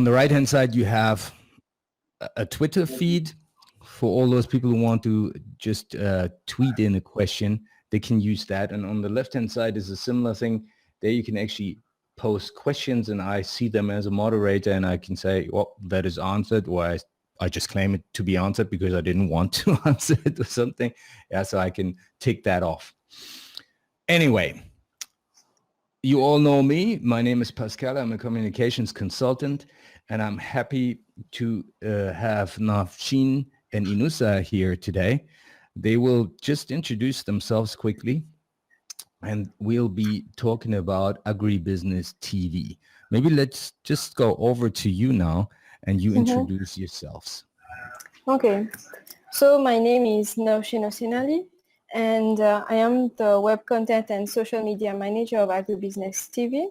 on the right-hand side, you have a Twitter feed for all those people who want to just tweet in a question. They can use that. And on the left-hand side is a similar thing. There you can actually post questions, and I see them as a moderator, and I can say, well, that is answered, or I just claim it to be answered because I didn't want to answer it or something. Yeah, so I can tick that off. Anyway, you all know me. My name is Pascal. I'm a communications consultant, and I'm happy to have Nawsheen and Inoussa here today. They will just introduce themselves quickly, and we'll be talking about Agribusiness TV. Maybe let's just go over to you now, and you introduce yourselves. Okay, so my name is Nawsheen Hosenally, and I am the web content and social media manager of Agribusiness TV.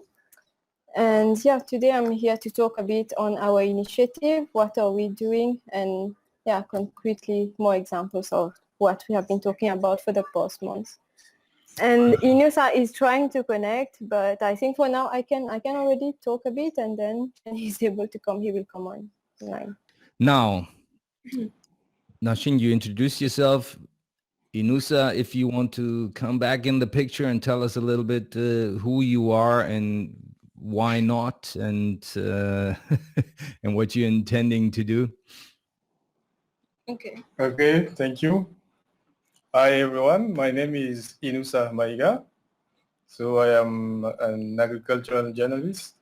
And yeah, today I'm here to talk a bit on our initiative, what are we doing, and yeah, concretely more examples of what we have been talking about for the past months. And Inoussa is trying to connect, but I think for now I can already talk a bit, and then when he's able to come, he will come online. Now, Nawsheen, you introduce yourself. Inoussa, if you want to come back in the picture and tell us a little bit who you are and why not, and and what you're intending to do. Okay. Okay, thank you. Hi everyone, my name is Inoussa Maiga. So I am an agricultural journalist.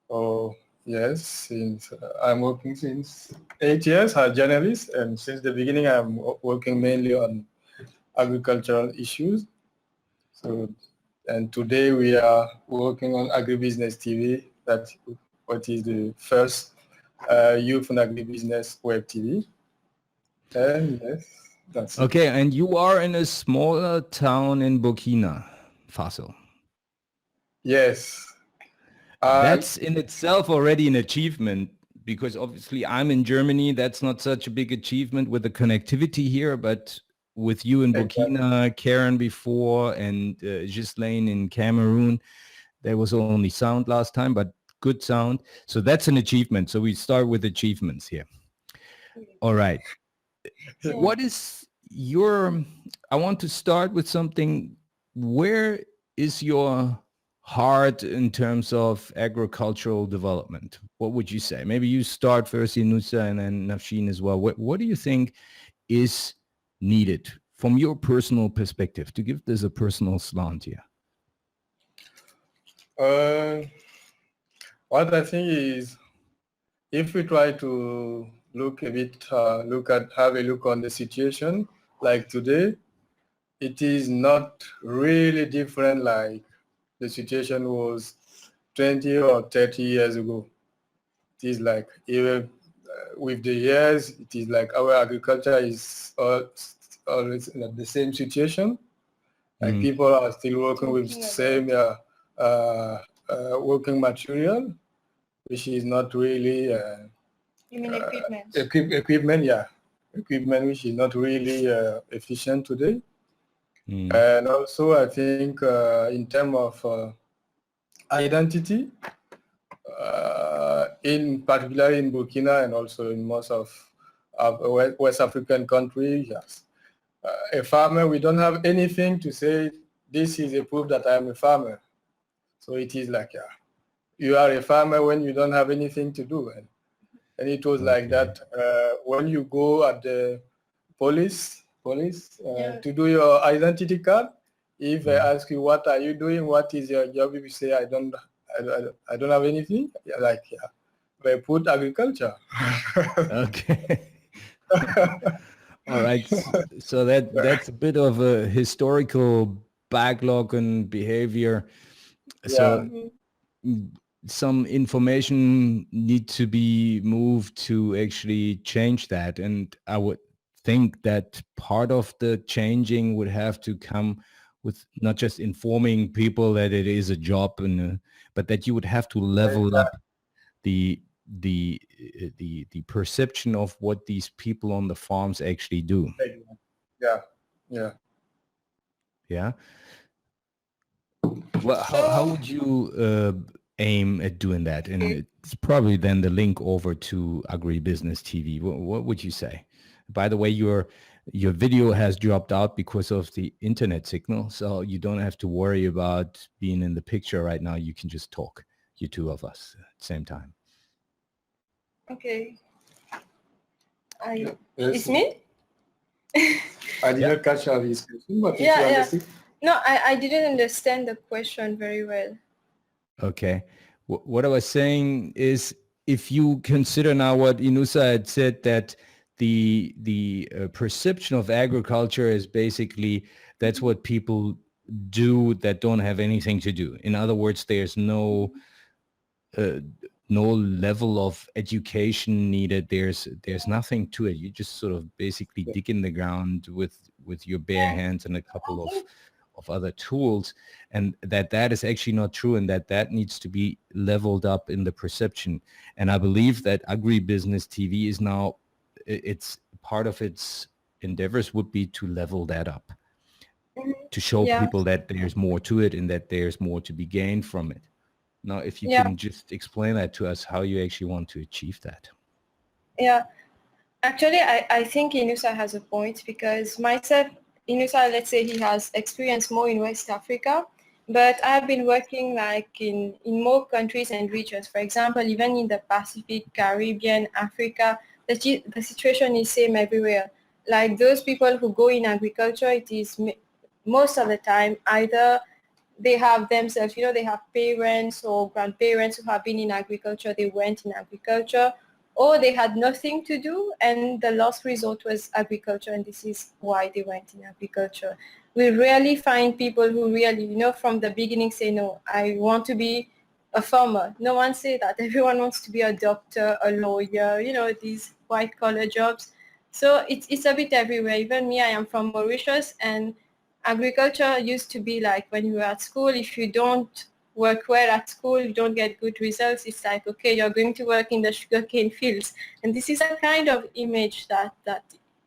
Oh yes, since I'm working since 8 years as a journalist, and since the beginning I'm working mainly on agricultural issues. So, and today we are working on Agribusiness TV. That's what is the first youth and agribusiness web TV. And yes, that's okay. it. And you are in a smaller town in Burkina Faso. Yes. That's in itself already an achievement, because obviously I'm in Germany. That's not such a big achievement with the connectivity here, but with you in Burkina, Karen before, and Ghislain in Cameroon, there was only sound last time, but good sound. So that's an achievement. So we start with achievements here. All right. What is your, I want to start with something. Where is your heart in terms of agricultural development? What would you say? Maybe you start first, Inoussa, and then Nawsheen as well. What do you think is needed from your personal perspective, to give this a personal slant here? What I think is, if we try to look a bit, have a look on the situation like today, it is not really different like the situation was 20 or 30 years ago. It is like, even with the years, it is like our agriculture is always in the same situation. Like people are still working with same working material, which is not really You mean equipment? Equipment, yeah. Equipment which is not really efficient today. And also I think in terms of identity, in particular in Burkina and also in most of West African countries, yes. A farmer, we don't have anything to say, this is a proof that I am a farmer. So it is like, yeah, you are a farmer when you don't have anything to do. And it was like that when you go at the police to do your identity card. If they ask you, what are you doing? What is your job? If you say, I don't have anything, like, yeah, they put agriculture. Okay. All right. So that's a bit of a historical backlog and behavior. So some information need to be moved to actually change that. And I would think that part of the changing would have to come with not just informing people that it is a job, and but that you would have to level up the perception of what these people on the farms actually do. Yeah. Well, how would you aim at doing that, and it's probably then the link over to Agribusiness TV. What would you say? By the way, your video has dropped out because of the internet signal, so you don't have to worry about being in the picture right now. You can just talk, you two of us, at the same time. Okay. Yes. It's me? I didn't catch all his question, but if you Yeah. understand. No, I didn't understand the question very well. Okay. What I was saying is, if you consider now what Inoussa had said, that the perception of agriculture is basically that's what people do that don't have anything to do. In other words, there's no level of education needed. There's nothing to it. You just sort of basically dig in the ground with your bare hands and a couple of other tools, and that is actually not true, and that needs to be leveled up in the perception. And I believe that Agribusiness TV is now, it's part of its endeavors would be to level that up, to show people that there's more to it and that there's more to be gained from it. Now, if you can just explain that to us, how you actually want to achieve that. Yeah, actually, I think Inoussa has a point, because myself, Inoussa, let's say he has experience more in West Africa, but I've been working like in more countries and regions. For example, even in the Pacific, Caribbean, Africa, the situation is same everywhere. Like those people who go in agriculture, it is most of the time either they have themselves, they have parents or grandparents who have been in agriculture, they went in agriculture, or they had nothing to do and the last resort was agriculture, and this is why they went in agriculture. We rarely find people who really, from the beginning say, no, I want to be a farmer. No one say that. Everyone wants to be a doctor, a lawyer, these white collar jobs. So it's a bit everywhere. Even me, I am from Mauritius, and agriculture used to be like when you were at school, if you don't work well at school, you don't get good results, it's like, okay, you're going to work in the sugarcane fields. And this is a kind of image that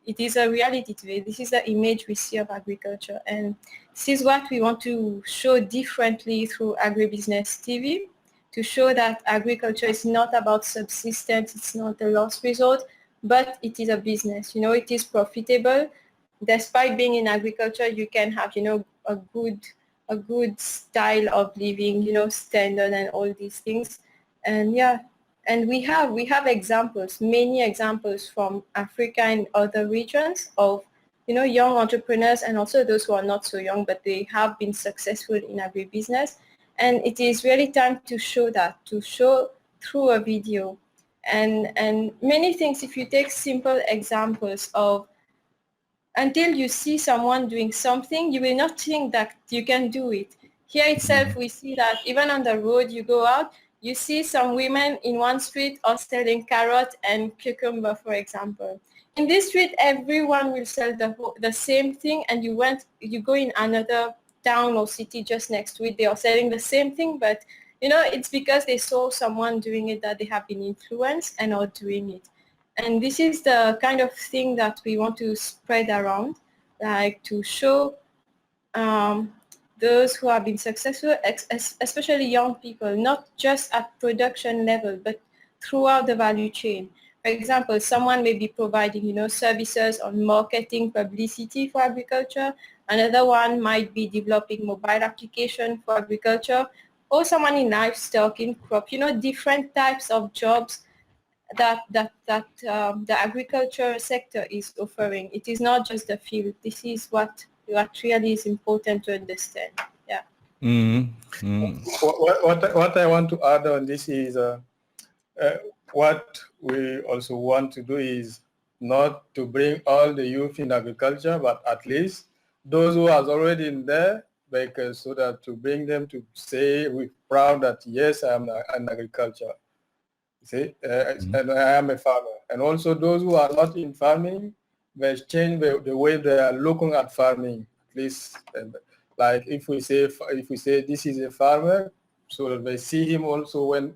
it is a reality today. This is the image we see of agriculture. And this is what we want to show differently through Agribusiness TV, to show that agriculture is not about subsistence, it's not the last resort, but it is a business. It is profitable. Despite being in agriculture, you can have, a good style of living, standard and all these things. And and we have examples, many examples from Africa and other regions of, young entrepreneurs, and also those who are not so young, but they have been successful in agribusiness. And it is really time to show that, to show through a video. And many things, if you take simple examples of, until you see someone doing something, you will not think that you can do it. Here itself, we see that even on the road, you go out, you see some women in one street are selling carrot and cucumber, for example. In this street, everyone will sell the same thing, and you go in another town or city just next to it, they are selling the same thing, but it's because they saw someone doing it that they have been influenced and are doing it. And this is the kind of thing that we want to spread around, like to show those who have been successful, especially young people, not just at production level, but throughout the value chain. For example, someone may be providing, services on marketing, publicity for agriculture. Another one might be developing mobile application for agriculture, or someone in livestock, in crop, different types of jobs that the agriculture sector is offering. It is not just the field. This is what really is important to understand. Yeah. What I want to add on this is what we also want to do is not to bring all the youth in agriculture, but at least those who are already in there, because so that to bring them to say with proud that yes, I am an agriculture. See, and I am a farmer. And also those who are not in farming, they change the way they are looking at farming. At least, like if we say this is a farmer, so they see him also when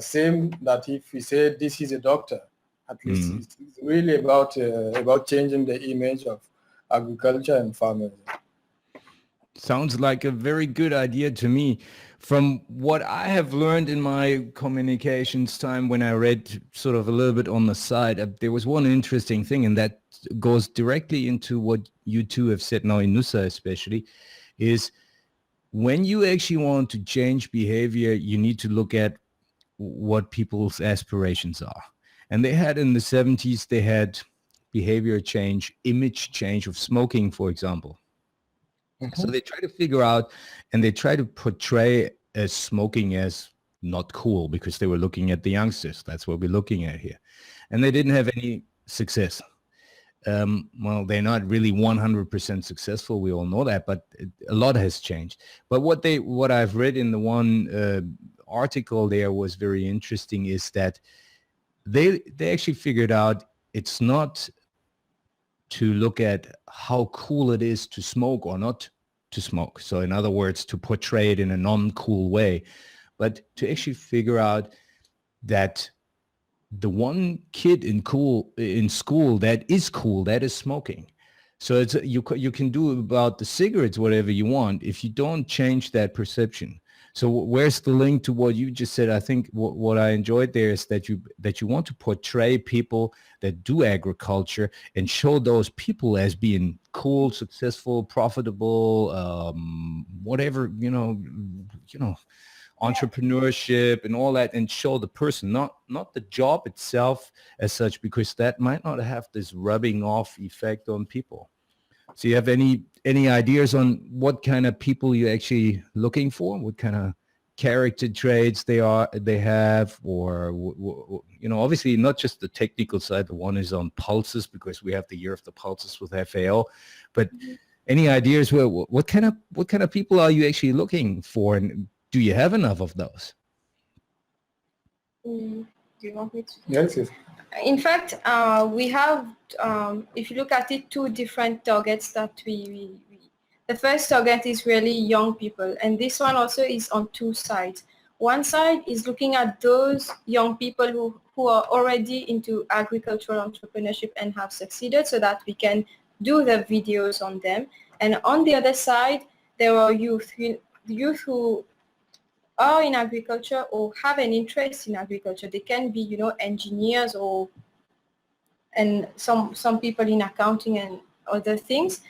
same that if we say this is a doctor. At least it's really about changing the image of agriculture and farmers. Sounds like a very good idea to me. From what I have learned in my communications time when I read sort of a little bit on the side, there was one interesting thing, and that goes directly into what you two have said now, Inoussa especially, is when you actually want to change behavior, you need to look at what people's aspirations are. And they had in the 70s, they had behavior change, image change of smoking, for example. So they try to figure out and they try to portray as smoking as not cool because they were looking at the youngsters. That's what we're looking at here. And they didn't have any success. Well, they're not really 100% successful. We all know that, but a lot has changed. But what I've read in the one article there was very interesting is that they actually figured out it's not to look at how cool it is to smoke or not to smoke. So in other words, to portray it in a non-cool way, but to actually figure out that the one kid in school that is cool, that is smoking. So it's you can do about the cigarettes whatever you want if you don't change that perception. So where's the link to what you just said? I think what I enjoyed there is that you want to portray people that do agriculture and show those people as being cool, successful, profitable, whatever, entrepreneurship and all that, and show the person, not the job itself as such, because that might not have this rubbing off effect on people. So you have any ideas on what kind of people you're actually looking for? What kind of character traits they have, or obviously not just the technical side. The one is on pulses because we have the year of the pulses with FAO, but any ideas what kind of people are you actually looking for, and do you have enough of those? Do you want me to? Yes. In fact, we have, if you look at it, two different targets that we the first target is really young people, and this one also is on two sides. One side is looking at those young people who are already into agricultural entrepreneurship and have succeeded, so that we can do the videos on them. And on the other side, there are youth who are in agriculture or have an interest in agriculture. They can be, engineers and some people in accounting and other things,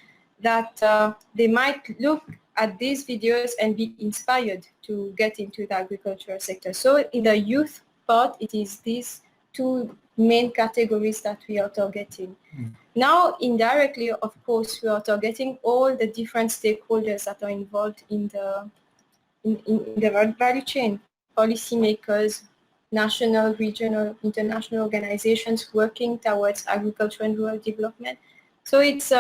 that they might look at these videos and be inspired to get into the agricultural sector. So in the youth part, it is these two main categories that we are targeting. Now, indirectly, of course, we are targeting all the different stakeholders that are involved in the value chain, policymakers, national, regional, international organizations working towards agriculture and rural development. So it's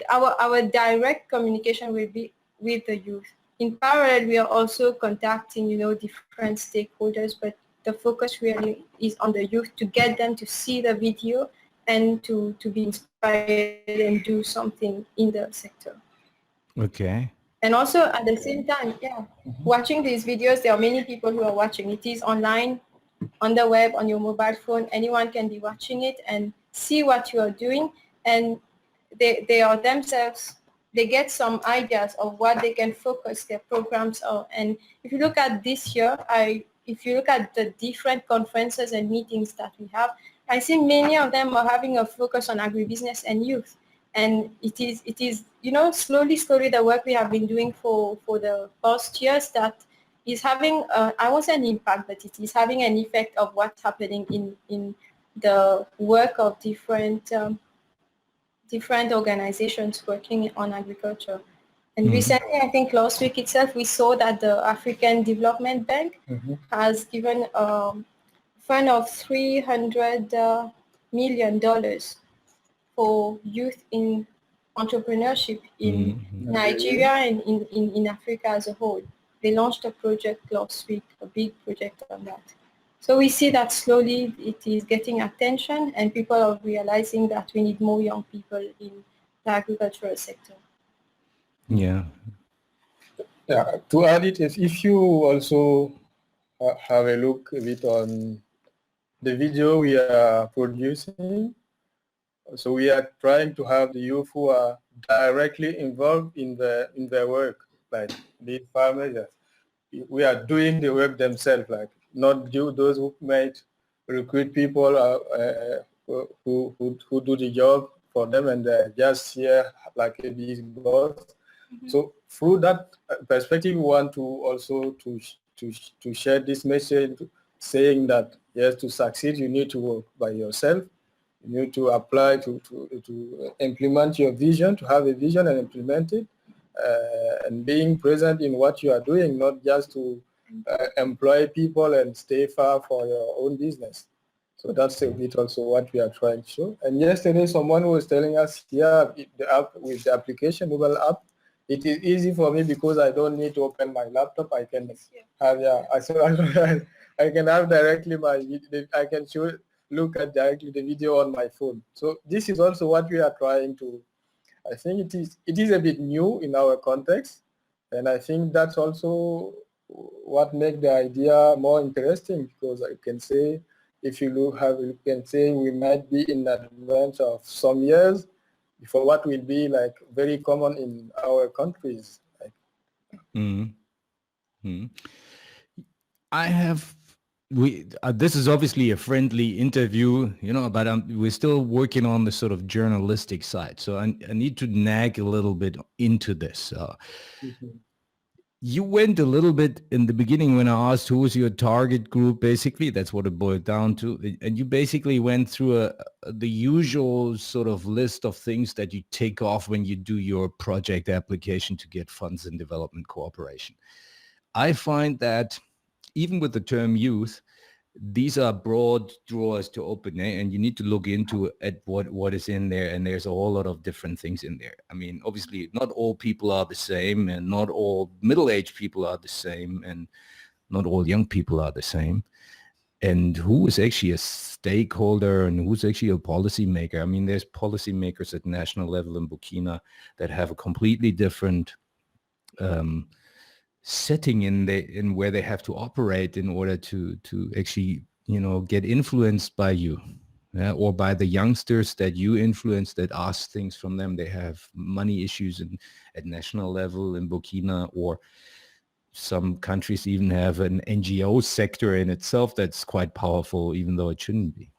our direct communication will be with the youth. In parallel, we are also contacting, different stakeholders, but the focus really is on the youth, to get them to see the video and to be inspired and do something in the sector. Okay. And also at the same time, watching these videos, there are many people who are watching. It is online, on the web, on your mobile phone. Anyone can be watching it and see what you are doing. And they are themselves, they get some ideas of what they can focus their programs on. And if you look at this year, if you look at the different conferences and meetings that we have, I see many of them are having a focus on agribusiness and youth. And it is slowly the work we have been doing for the past years that is having, I won't say an impact, but it is having an effect of what's happening in the work of different organizations working on agriculture. And recently, I think last week itself, we saw that the African Development Bank has given a fund of $300 million for youth in entrepreneurship in Nigeria and in Africa as a whole. They launched a project last week, a big project on that. So we see that slowly it is getting attention, and people are realizing that we need more young people in the agricultural sector. Yeah. Yeah. To add it, if you also have a look a bit on the video we are producing, so we are trying to have the youth who are directly involved in their work, like these farmers. We are doing the work themselves, like not those who might recruit people who do the job for them and just here like a big boss. Mm-hmm. So through that perspective, we want to also to share this message saying that yes, to succeed, you need to work by yourself. You need to apply to implement your vision, to have a vision and implement it, and being present in what you are doing, not just to employ people and stay far for your own business. So that's a bit also what we are trying to show. And yesterday, someone was telling us, yeah, the app with the application, mobile app, it is easy for me because I don't need to open my laptop. I can have, I can have directly I can look at directly the video on my phone. So this is also what we are trying to. I think it is a bit new in our context, and I think that's also what makes the idea more interesting, because I can say, if you can say we might be in advance of some years before what will be like very common in our countries. I have this is obviously a friendly interview, but we're still working on the sort of journalistic side. So I need to nag a little bit into this. You went a little bit in the beginning when I asked who was your target group. Basically, that's what it boiled down to. And you basically went through the usual sort of list of things that you take off when you do your project application to get funds and development cooperation. I find that even with the term youth, these are broad drawers to open, and you need to look into at what is in there, and there's a whole lot of different things in there. I mean, obviously, not all people are the same, and not all middle-aged people are the same, and not all young people are the same. And who is actually a stakeholder and who's actually a policymaker? I mean, there's policymakers at national level in Burkina that have a completely different setting in where they have to operate in order to actually get influenced by you, or by the youngsters that you influence that ask things from them. They have money issues at national level in Burkina, or some countries even have an NGO sector in itself that's quite powerful, even though it shouldn't be.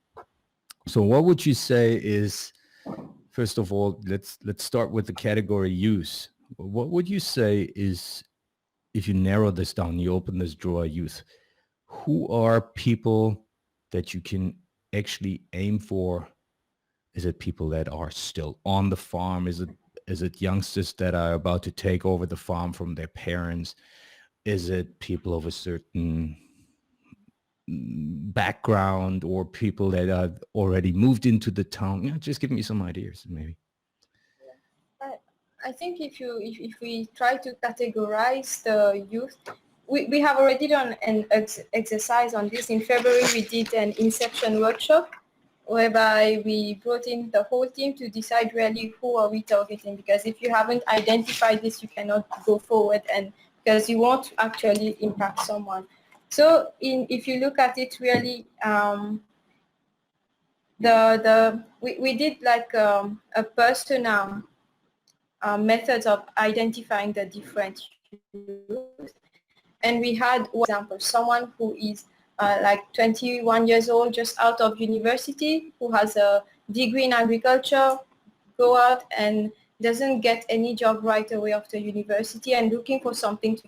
So what would you say is, first of all, let's start with the category youth. What would you say is, if you narrow this down, you open this drawer, youth, who are people that you can actually aim for? Is it people that are still on the farm? Is it youngsters that are about to take over the farm from their parents? Is it people of a certain background, or people that have already moved into the town? Just give me some ideas, maybe. I think if we try to categorize the youth, we have already done an exercise on this. In February, we did an inception workshop whereby we brought in the whole team to decide really who are we targeting, because if you haven't identified this, you cannot go forward, and because you won't actually impact someone. So if you look at it really, we did like a personal methods of identifying the different youth. And we had, for example, someone who is like 21 years old, just out of university, who has a degree in agriculture, go out and doesn't get any job right away after university and looking for something to.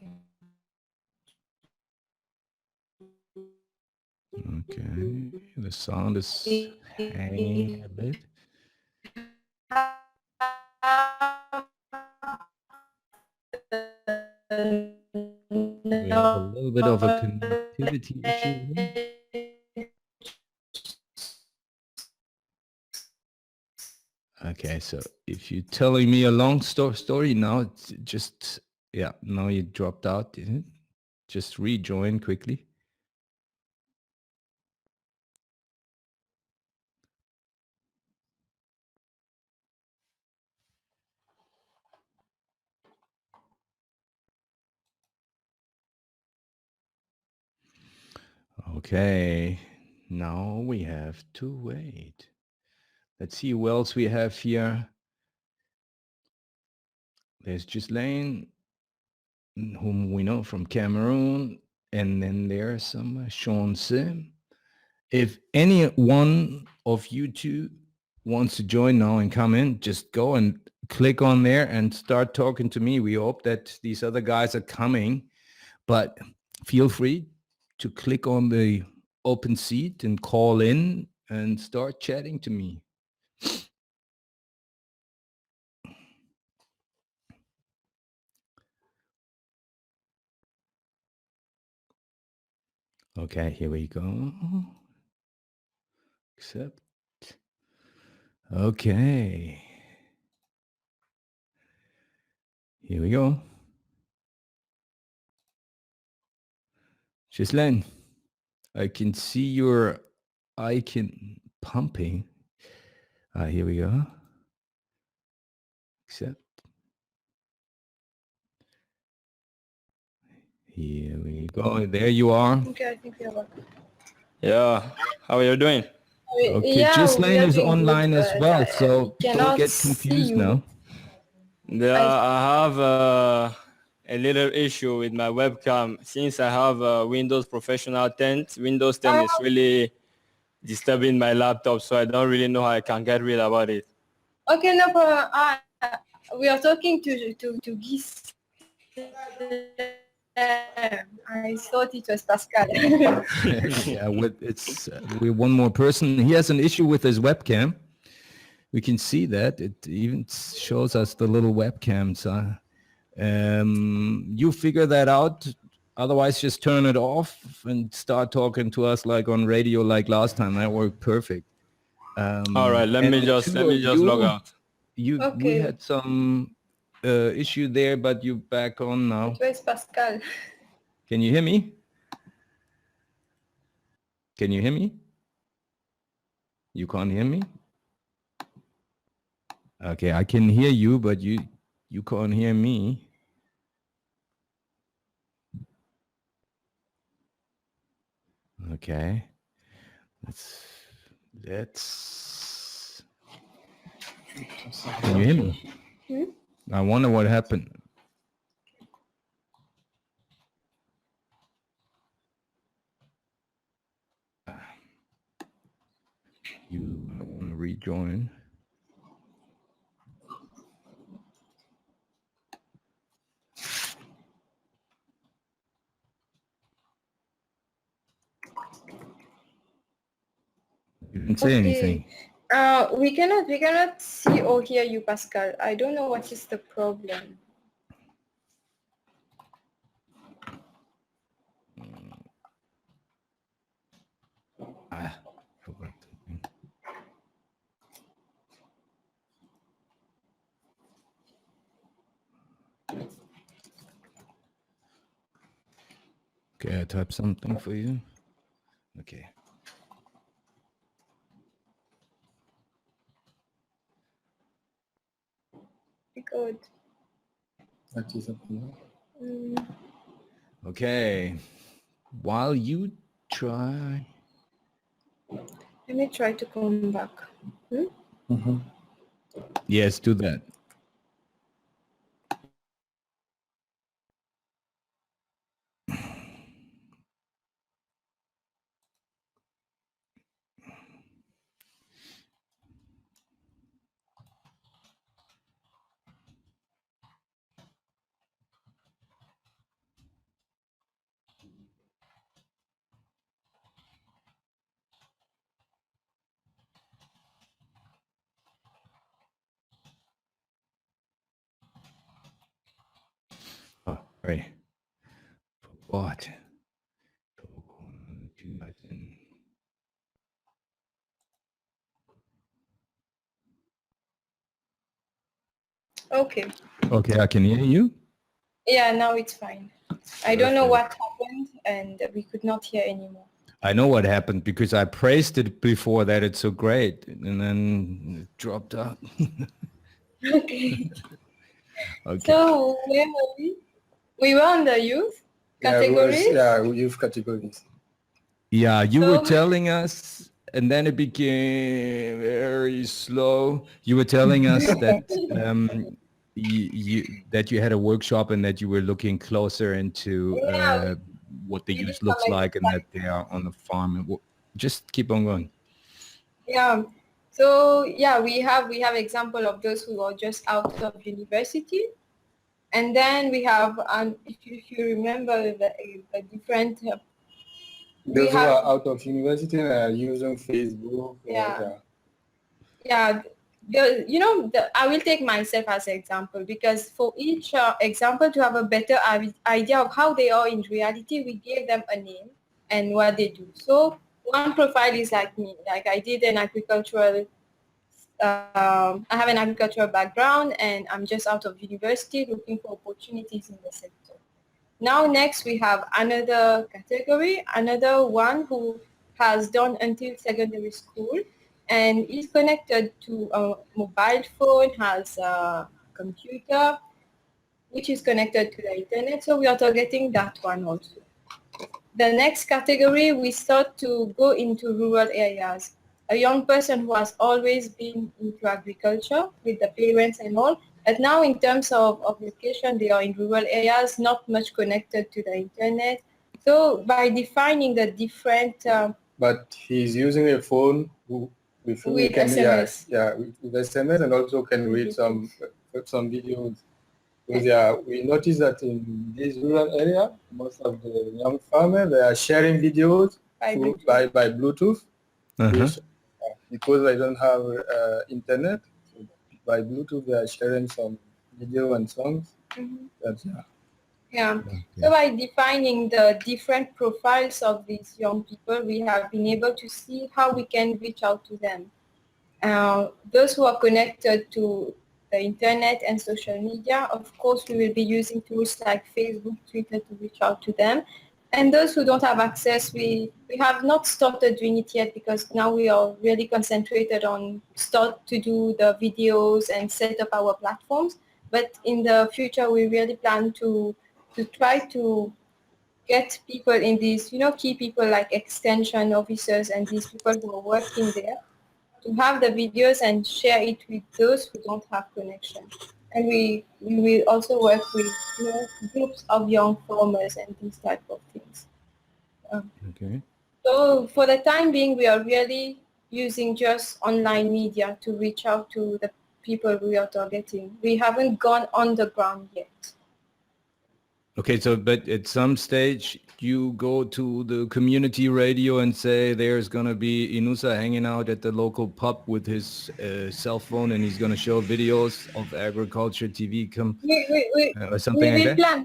Okay, the sound is hanging a bit. We have a little bit of a connectivity issue here. Okay, so if you're telling me a long story now, it's just, now you dropped out, didn't it? Just rejoin quickly. Okay, now we have to wait. Let's see who else we have here. There's Ghislain, whom we know from Cameroon, and then there's some Sean Sim. If any one of you two wants to join now and come in, just go and click on there and start talking to me. We hope that these other guys are coming, but feel free to click on the open seat and call in and start chatting to me. Okay, here we go. Accept. Okay. Here we go. Ghislain, I can see your icon pumping. Here we go. Accept. Here we go. There you are. Okay, I think we are welcome. Yeah, how are you doing? Okay, Yeah, Ghislain is doing online good, as well, so don't cannot get see confused you. now. Yeah, I have a little issue with my webcam. Since I have a Windows Professional 10, Windows 10 is really disturbing my laptop, so I don't really know how I can get rid about it. Okay, no problem. We are talking to Gis. I thought it was Pascal. Yeah, it's we're one more person. He has an issue with his webcam. We can see that it even shows us the little webcams. You figure that out. Otherwise, just turn it off and start talking to us like on radio, like last time. That worked perfect. All right, let me just log out. We had some issue there, but you're back on now. Where's Pascal? Can you hear me? Can you hear me? You can't hear me? Okay, I can hear you, but you can't hear me. Okay. Let's Can you hear me? I wonder what happened. You want to rejoin? You didn't say anything. We cannot see or hear you, Pascal. I don't know what is the problem. Forgot. Okay, I type something for you. Okay. Good. Okay. While you try. Let me try to come back. Yes, do that. Oh, right. For what? Okay. Okay, I can hear you. Yeah, now it's fine. I don't know what happened, and we could not hear anymore. I know what happened because I praised it before that it's so great, and then it dropped out. Okay. Okay. So where were we? We were on the youth categories. Youth categories. Yeah, you were telling us, and then it became very slow. You were telling us that that you had a workshop and that you were looking closer into what the youth looks like and that they are on the farm. And just keep on going. Yeah. So yeah, we have example of those who are just out of university, and then we have if you remember the different. Those who are out of university and are using Facebook. Yeah. I will take myself as an example, because for each example to have a better idea of how they are in reality, we gave them a name and what they do. So one profile is like me, like I did an agricultural, I have an agricultural background and I'm just out of university looking for opportunities in the sector. Now next we have another category, another one who has done until secondary school and is connected to a mobile phone, has a computer, which is connected to the internet. So we are targeting that one also. The next category, we start to go into rural areas. A young person who has always been into agriculture with the parents and all, but now in terms of location, they are in rural areas, not much connected to the internet. So by defining the different... but he's using a phone with SMS. With SMS, and also can read some videos. Because we notice that in this rural area, most of the young farmers, they are sharing videos by Bluetooth. Because they don't have internet. So by Bluetooth, they are sharing some video and songs. So by defining the different profiles of these young people, we have been able to see how we can reach out to them. Those who are connected to the internet and social media, of course, we will be using tools like Facebook, Twitter to reach out to them. And those who don't have access, we have not started doing it yet, because now we are really concentrated on start to do the videos and set up our platforms. But in the future, we really plan to try to get people in these, key people like extension officers and these people who are working there, to have the videos and share it with those who don't have connection. And we will also work with groups of young farmers and these type of things. Okay. So for the time being, we are really using just online media to reach out to the people we are targeting. We haven't gone on the ground yet. Okay, so but at some stage you go to the community radio and say there's going to be Inoussa hanging out at the local pub with his cell phone and he's going to show videos of agriculture TV or something like that?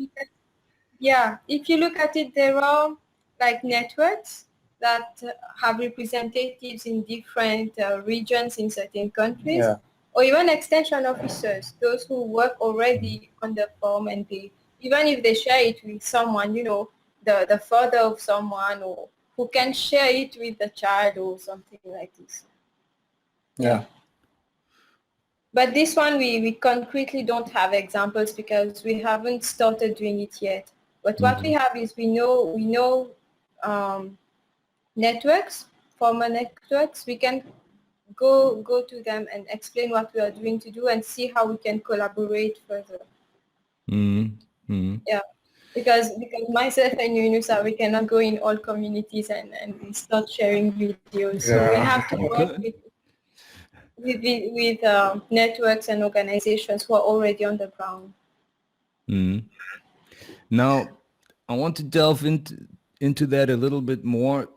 Yeah, if you look at it, there are like networks that have representatives in different regions in certain countries, or even extension officers, those who work already on the farm, and even if they share it with someone, the father of someone, or who can share it with the child or something like this. Yeah. But this one, we concretely don't have examples because we haven't started doing it yet. But what we have is we know networks, farmer networks. We can go to them and explain what we are doing to do and see how we can collaborate further. Yeah, because myself and Inoussa, we cannot go in all communities and start sharing videos. So we have to work with networks and organizations who are already on the ground. Now, I want to delve into that a little bit more.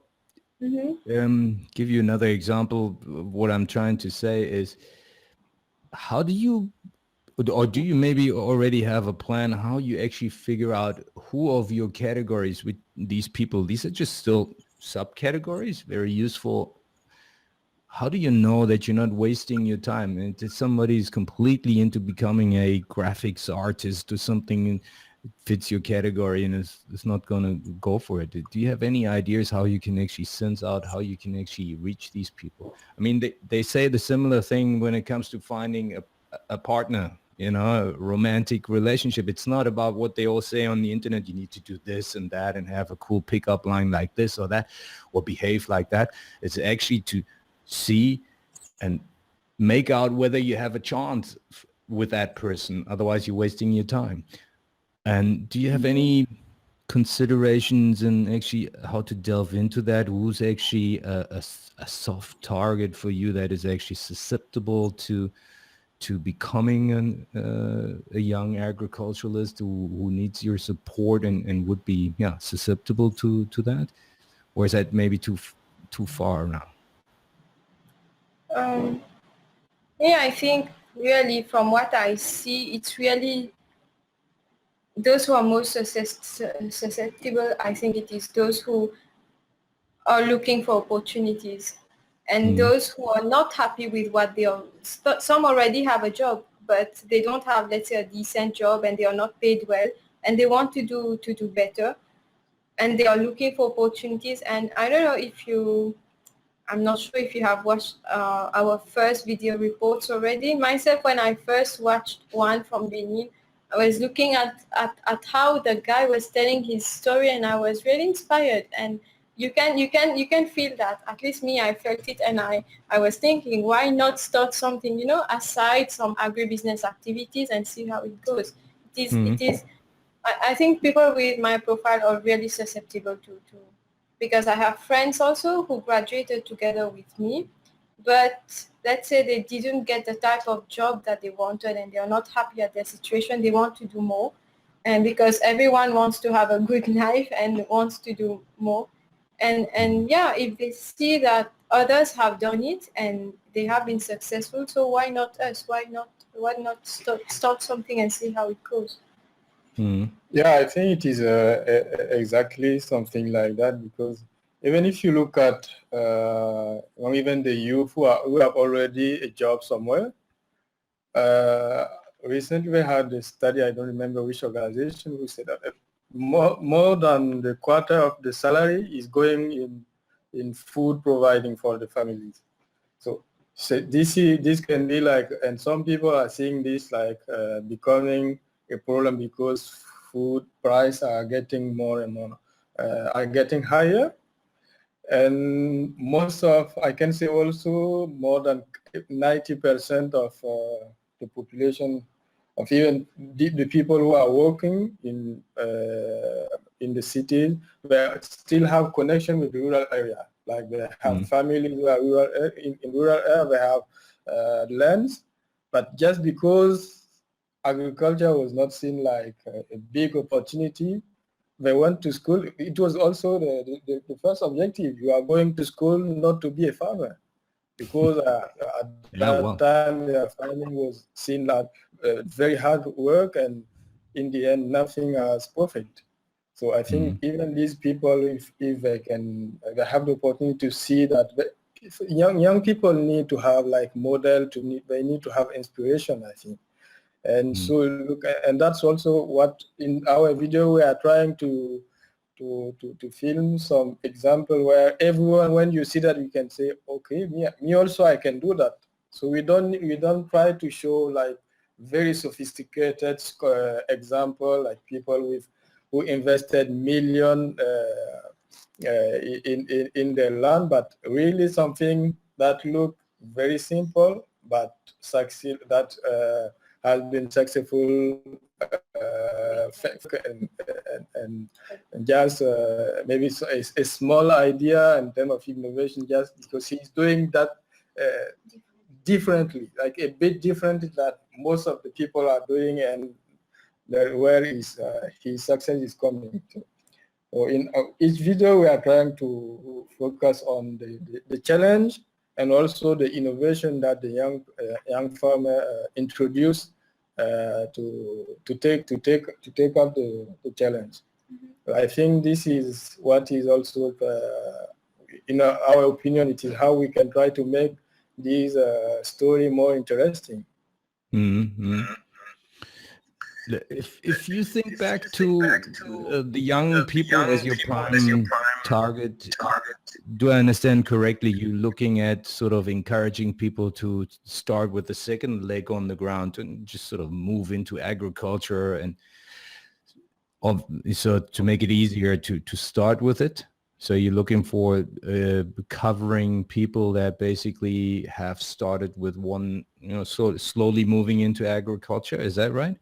Give you another example of what I'm trying to say is, how do you, or do you maybe already have a plan how you actually figure out who of your categories with these people, these are just still subcategories, very useful. How do you know that you're not wasting your time? And if somebody is completely into becoming a graphics artist or something fits your category and is not going to go for it. Do you have any ideas how you can actually sense out how you can actually reach these people? I mean, they say the similar thing when it comes to finding a partner, a romantic relationship. It's not about what they all say on the internet. You need to do this and that and have a cool pickup line like this or that, or behave like that. It's actually to see and make out whether you have a chance with that person. Otherwise, you're wasting your time. And do you have any considerations in actually how to delve into that? Who's actually a soft target for you that is actually susceptible to becoming a young agriculturalist who needs your support and would be susceptible to that? Or is that maybe too far now? I think really from what I see, it's really those who are most susceptible. I think it is those who are looking for opportunities, and those who are not happy with what they are. Some already have a job, but they don't have, let's say, a decent job, and they are not paid well, and they want to do better, and they are looking for opportunities. And I don't know if I'm not sure if you have watched our first video reports already. Myself, when I first watched one from Benin, I was looking at how the guy was telling his story, and I was really inspired. And you can feel that. At least me, I felt it, and I was thinking, why not start something, aside some agribusiness activities and see how it goes. It is. I think people with my profile are really susceptible to because I have friends also who graduated together with me, but let's say they didn't get the type of job that they wanted, and they are not happy at their situation. They want to do more, and because everyone wants to have a good life and wants to do more, and if they see that others have done it and they have been successful, so why not us? Why not start something and see how it goes? Yeah, I think it is exactly something like that, because even if you look at even the youth who have already a job somewhere, recently we had a study, I don't remember which organization, who said that more than the quarter of the salary is going in food providing for the families. So this can be like, and some people are seeing this like becoming a problem because food prices are getting more and more, are getting higher. And I can say also more than 90% of the population of even the people who are working in the cities, they still have connection with the rural area. Like they have families who are in rural area, they have lands, but just because agriculture was not seen like a big opportunity, they went to school. It was also the first objective. You are going to school not to be a farmer, because at that time their farming was seen like very hard work, and in the end nothing as profit. So I think even these people, if they they have the opportunity to see that young people need to have like model, they need to have inspiration, I think. And so look, and that's also what in our video we are trying to film some example where everyone, when you see that, you can say, okay, me also, I can do that. So we don't try to show like very sophisticated example, like people who invested million in their land, but really something that look very simple but succeed, that has been successful, and just maybe a small idea in terms of innovation, just because he's doing that differently, like a bit differently that most of the people are doing, and where his success is coming to. So in each video, we are trying to focus on the challenge and also the innovation that the young farmer introduced to take up the challenge. I think this is what is also, in our opinion, it is how we can try to make this story more interesting. If you think back to the young people as your prime target, do I understand correctly? You looking at sort of encouraging people to start with the second leg on the ground and just sort of move into agriculture, and so to make it easier to start with it. So you're looking for covering people that basically have started with one, sort of slowly moving into agriculture. Is that right?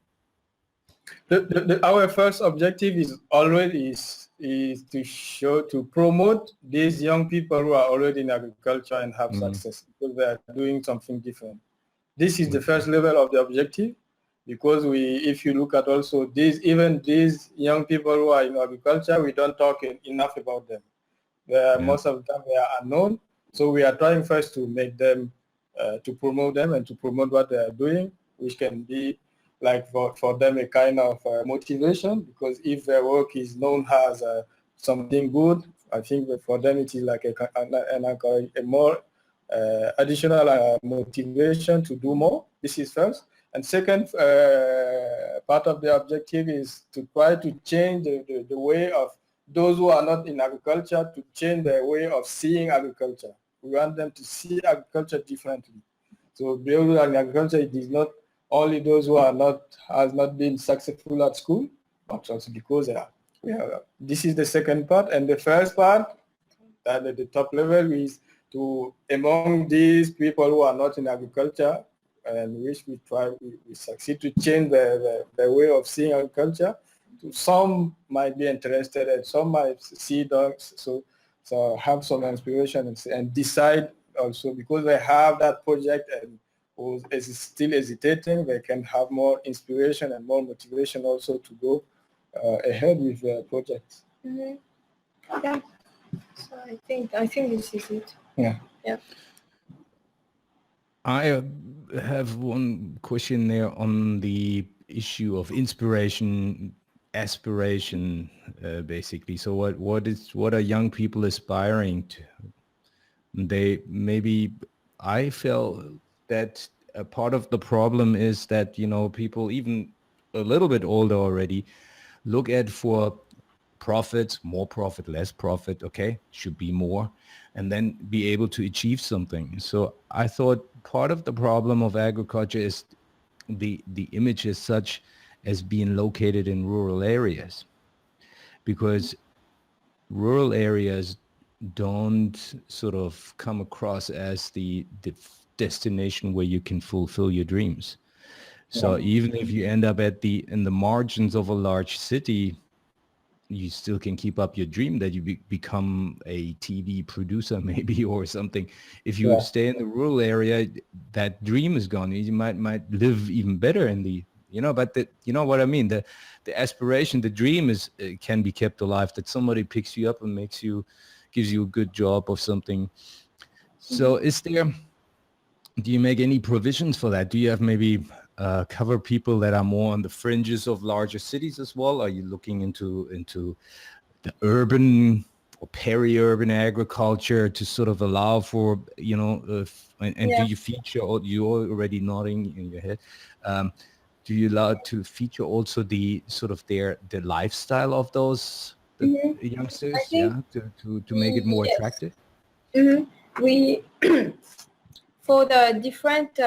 Our first objective is always to promote these young people who are already in agriculture and have success, because they are doing something different. This is the first level of the objective, because if you look at also even these young people who are in agriculture, we don't talk enough about them. Most of the time they are unknown. So we are trying first to make them, to promote them and to promote what they are doing, which can be like for them a kind of motivation, because if their work is known as something good, I think that for them it is like a more additional motivation to do more. This is first. And second, part of the objective is to try to change the way of those who are not in agriculture, to change their way of seeing agriculture. We want them to see agriculture differently. So those in agriculture, it is not only those who has not been successful at school, but also because this is the second part. And the first part, at the top level, is to, among these people who are not in agriculture, and which we succeed to change their way of seeing agriculture. Some might be interested and some might see dogs, so have some inspiration and decide also, because they have that project and who is still hesitating, they can have more inspiration and more motivation also to go ahead with their projects. Mm-hmm. Yeah. So I think this is it. Yeah. Yeah. I have one question there on the issue of inspiration, aspiration, basically. So what are young people aspiring to? I felt that a part of the problem is that, people even a little bit older already look at for profit, more profit, less profit, okay, should be more, and then be able to achieve something. So I thought part of the problem of agriculture is the image is such as being located in rural areas, because rural areas don't sort of come across as the destination where you can fulfill your dreams. So even if you end up in the margins of a large city, you still can keep up your dream that you become a TV producer maybe or something. If you stay in the rural area, that dream is gone. You might live even better in the, but you know what I mean? The aspiration, the dream can be kept alive, that somebody picks you up and gives you a good job or something. So do you make any provisions for that? Do you have maybe cover people that are more on the fringes of larger cities as well? Are you looking into the urban or peri-urban agriculture to sort of allow for, do you feature, or you're already nodding in your head, do you allow to feature also the sort of the lifestyle of those youngsters, to make it more attractive? We for the different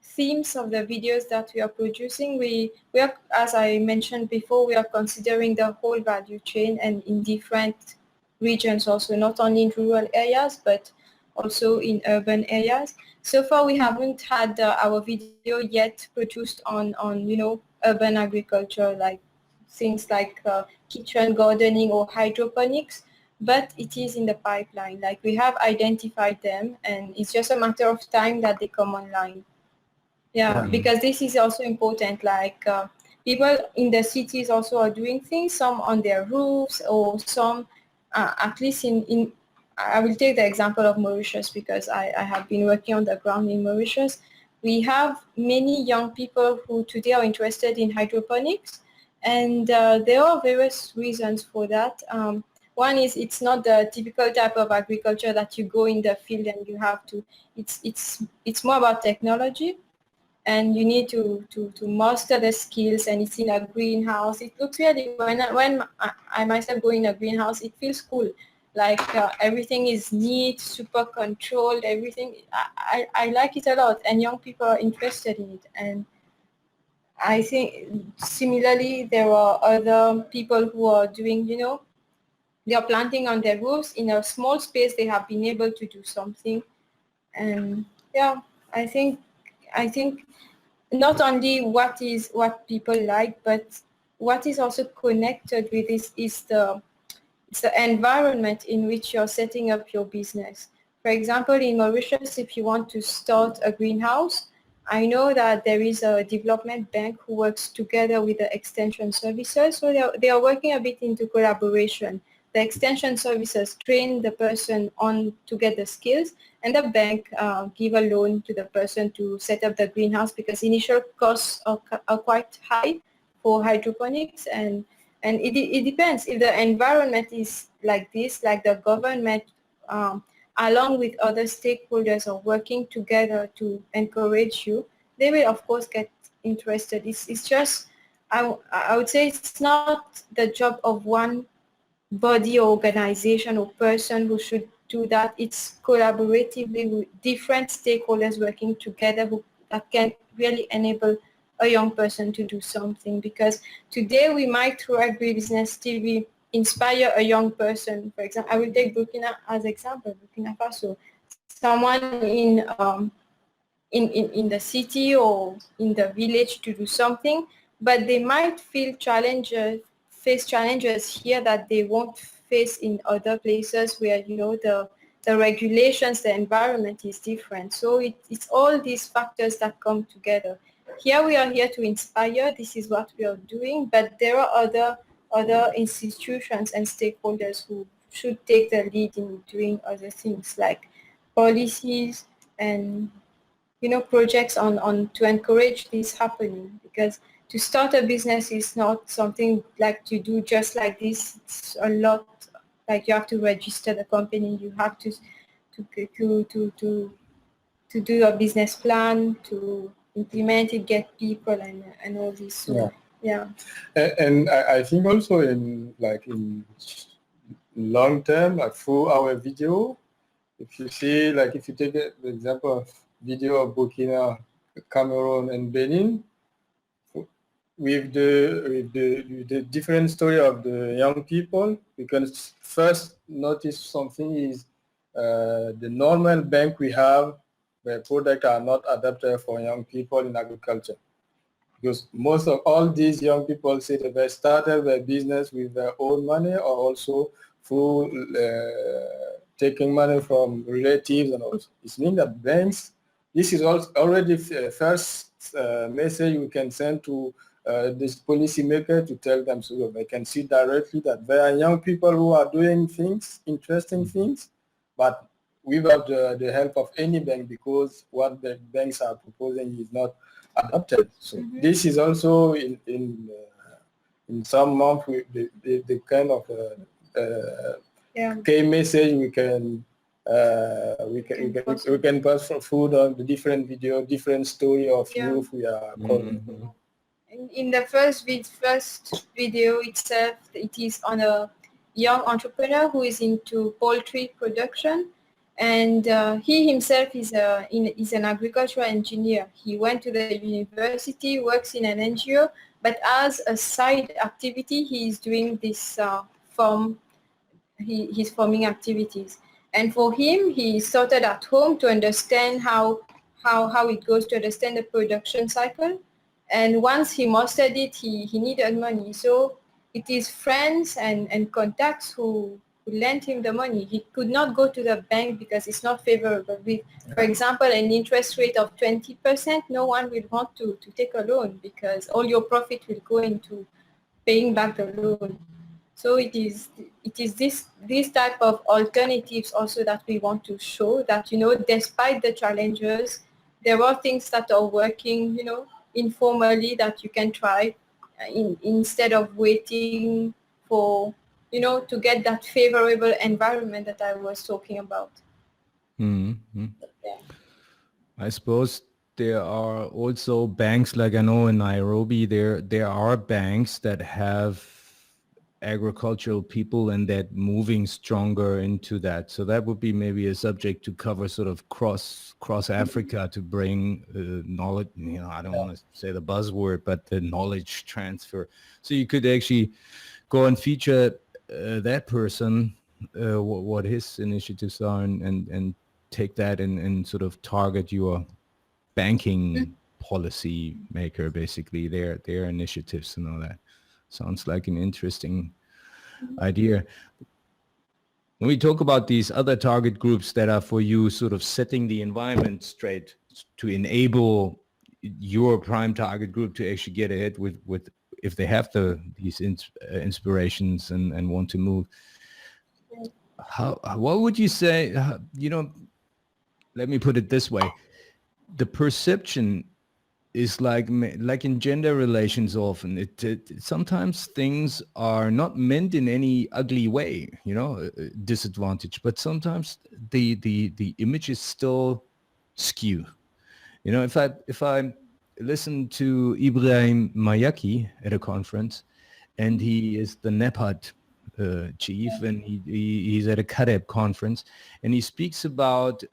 themes of the videos that we are producing, we are, as I mentioned before, we are considering the whole value chain, and in different regions also, not only in rural areas but also in urban areas. So far we haven't had our video yet produced on urban agriculture, like things like kitchen gardening or hydroponics, but it is in the pipeline. Like, we have identified them, and it's just a matter of time that they come online. Because this is also important. Like, people in the cities also are doing things, some on their roofs, or some at least in I will take the example of Mauritius, because I have been working on the ground in Mauritius. We have many young people who today are interested in hydroponics, and there are various reasons for that. One is, it's not the typical type of agriculture that you go in the field and you have to, it's more about technology, and you need to master the skills, and it's in a greenhouse. It looks really, when I myself go in a greenhouse, it feels cool. Like, everything is neat, super controlled, everything. I like it a lot, and young people are interested in it. And I think similarly there are other people who are doing, they are planting on their roofs. In a small space, they have been able to do something. And yeah, I think not only what people like, but what is also connected with this is the environment in which you're setting up your business. For example, in Mauritius, if you want to start a greenhouse, I know that there is a development bank who works together with the extension services. So they are working a bit into collaboration. The extension services train the person on to get the skills, and the bank give a loan to the person to set up the greenhouse, because initial costs are quite high for hydroponics, and it depends. If the environment is like this, like the government along with other stakeholders are working together to encourage you, they will of course get interested. It's just, I would say it's not the job of one body or organization or person who should do that. It's collaboratively with different stakeholders working together that can really enable a young person to do something. Because today we might, through Agribusiness TV, inspire a young person. For example, I will take Burkina as example, Burkina Faso. Someone in the city or in the village to do something, but they might face challenges here that they won't face in other places where, you know, the regulations, the environment is different. So it's all these factors that come together. Here we are here to inspire. This is what we are doing, but there are other institutions and stakeholders who should take the lead in doing other things like policies and, you know, projects on to encourage this happening. Because to start a business is not something like to do just like this. It's a lot. Like you have to register the company. You have to do a business plan, to implement it, get people, and all this. So, yeah. And I think also in long term, like through our video, if you see, like if you take the example of video of Burkina, Cameroon and Benin, with the different story of the young people, we can first notice something is the normal bank we have, where products are not adapted for young people in agriculture. Because most of all these young people say that they started their business with their own money, or also through taking money from relatives, and also it means that banks, this is already first message we can send to this policymaker to tell them, so they can see directly that there are young people who are doing things, interesting things, but without the help of any bank, because what the banks are proposing is not adopted. So this is also in some month the kind of key message we can pass through the different video, different story of youth we are calling. In the first video itself, it is on a young entrepreneur who is into poultry production, and he himself is an agricultural engineer. He went to the university, works in an NGO, but as a side activity, he is doing this his farming activities. And for him, he started at home to understand how it goes, to understand the production cycle. And once he mastered it, he needed money. So it is friends and contacts who lent him the money. He could not go to the bank because it's not favorable. With, for example, an interest rate of 20%, no one will want to take a loan, because all your profit will go into paying back the loan. So it is this type of alternatives also that we want to show, that, you know, despite the challenges, there are things that are working, you know, informally, that you can try instead of waiting for, you know, to get that favorable environment that I was talking about. Mm-hmm. Yeah. I suppose there are also banks, like I know in Nairobi, there are banks that have agricultural people and that moving stronger into that. So that would be maybe a subject to cover, sort of cross Africa, to bring knowledge, you know, I don't want to say the buzzword, but the knowledge transfer. So you could actually go and feature that person what his initiatives are and take that and sort of target your banking policy maker, basically their initiatives and all that. Sounds like an interesting idea. When we talk about these other target groups that are for you sort of setting the environment straight to enable your prime target group to actually get ahead with if they have these inspirations and want to move, what would you say, let me put it this way, the perception is like in gender relations often, it sometimes things are not meant in any ugly way, disadvantage, but sometimes the image is still skew. If I listen to Ibrahim Mayaki at a conference, and he is the NEPAD chief, and he's at a CADEP conference, and he speaks about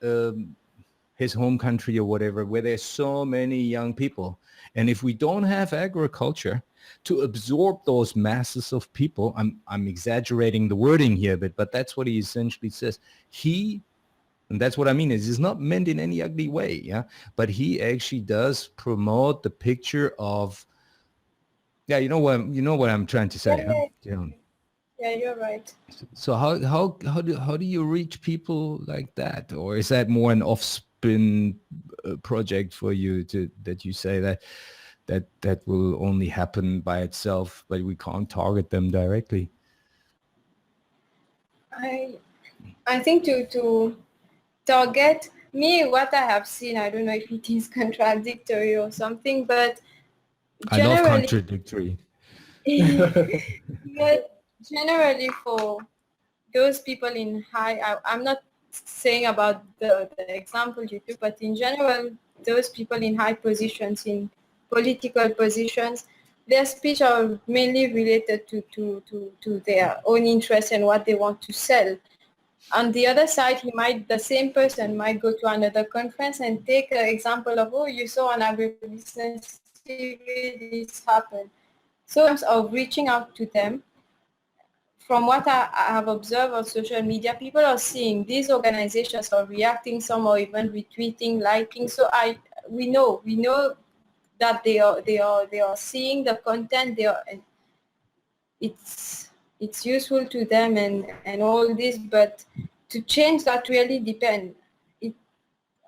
his home country or whatever, where there's so many young people. And if we don't have agriculture to absorb those masses of people, I'm exaggerating the wording here, but that's what he essentially says. And that's what I mean, is it's not meant in any ugly way, yeah? But he actually does promote the picture of, you know what I'm trying to say, huh? Yeah, you're right. So how do you reach people like that? Or is that more an off-spin project for you that you say that will only happen by itself, but we can't target them directly? I think to target me, what I have seen, I don't know if it is contradictory or something, but I love contradictory. But generally for those people in I'm not saying about the example you took, but in general, those people in high positions, in political positions, their speech are mainly related to their own interests and what they want to sell. On the other side, the same person might go to another conference and take an example of, you saw on Agribusiness TV, this happened. So in terms of reaching out to them, from what I have observed on social media, people are seeing these organizations are reacting, some are even retweeting, liking. So we know that they are seeing the content. It's useful to them and all this, but to change that really depends.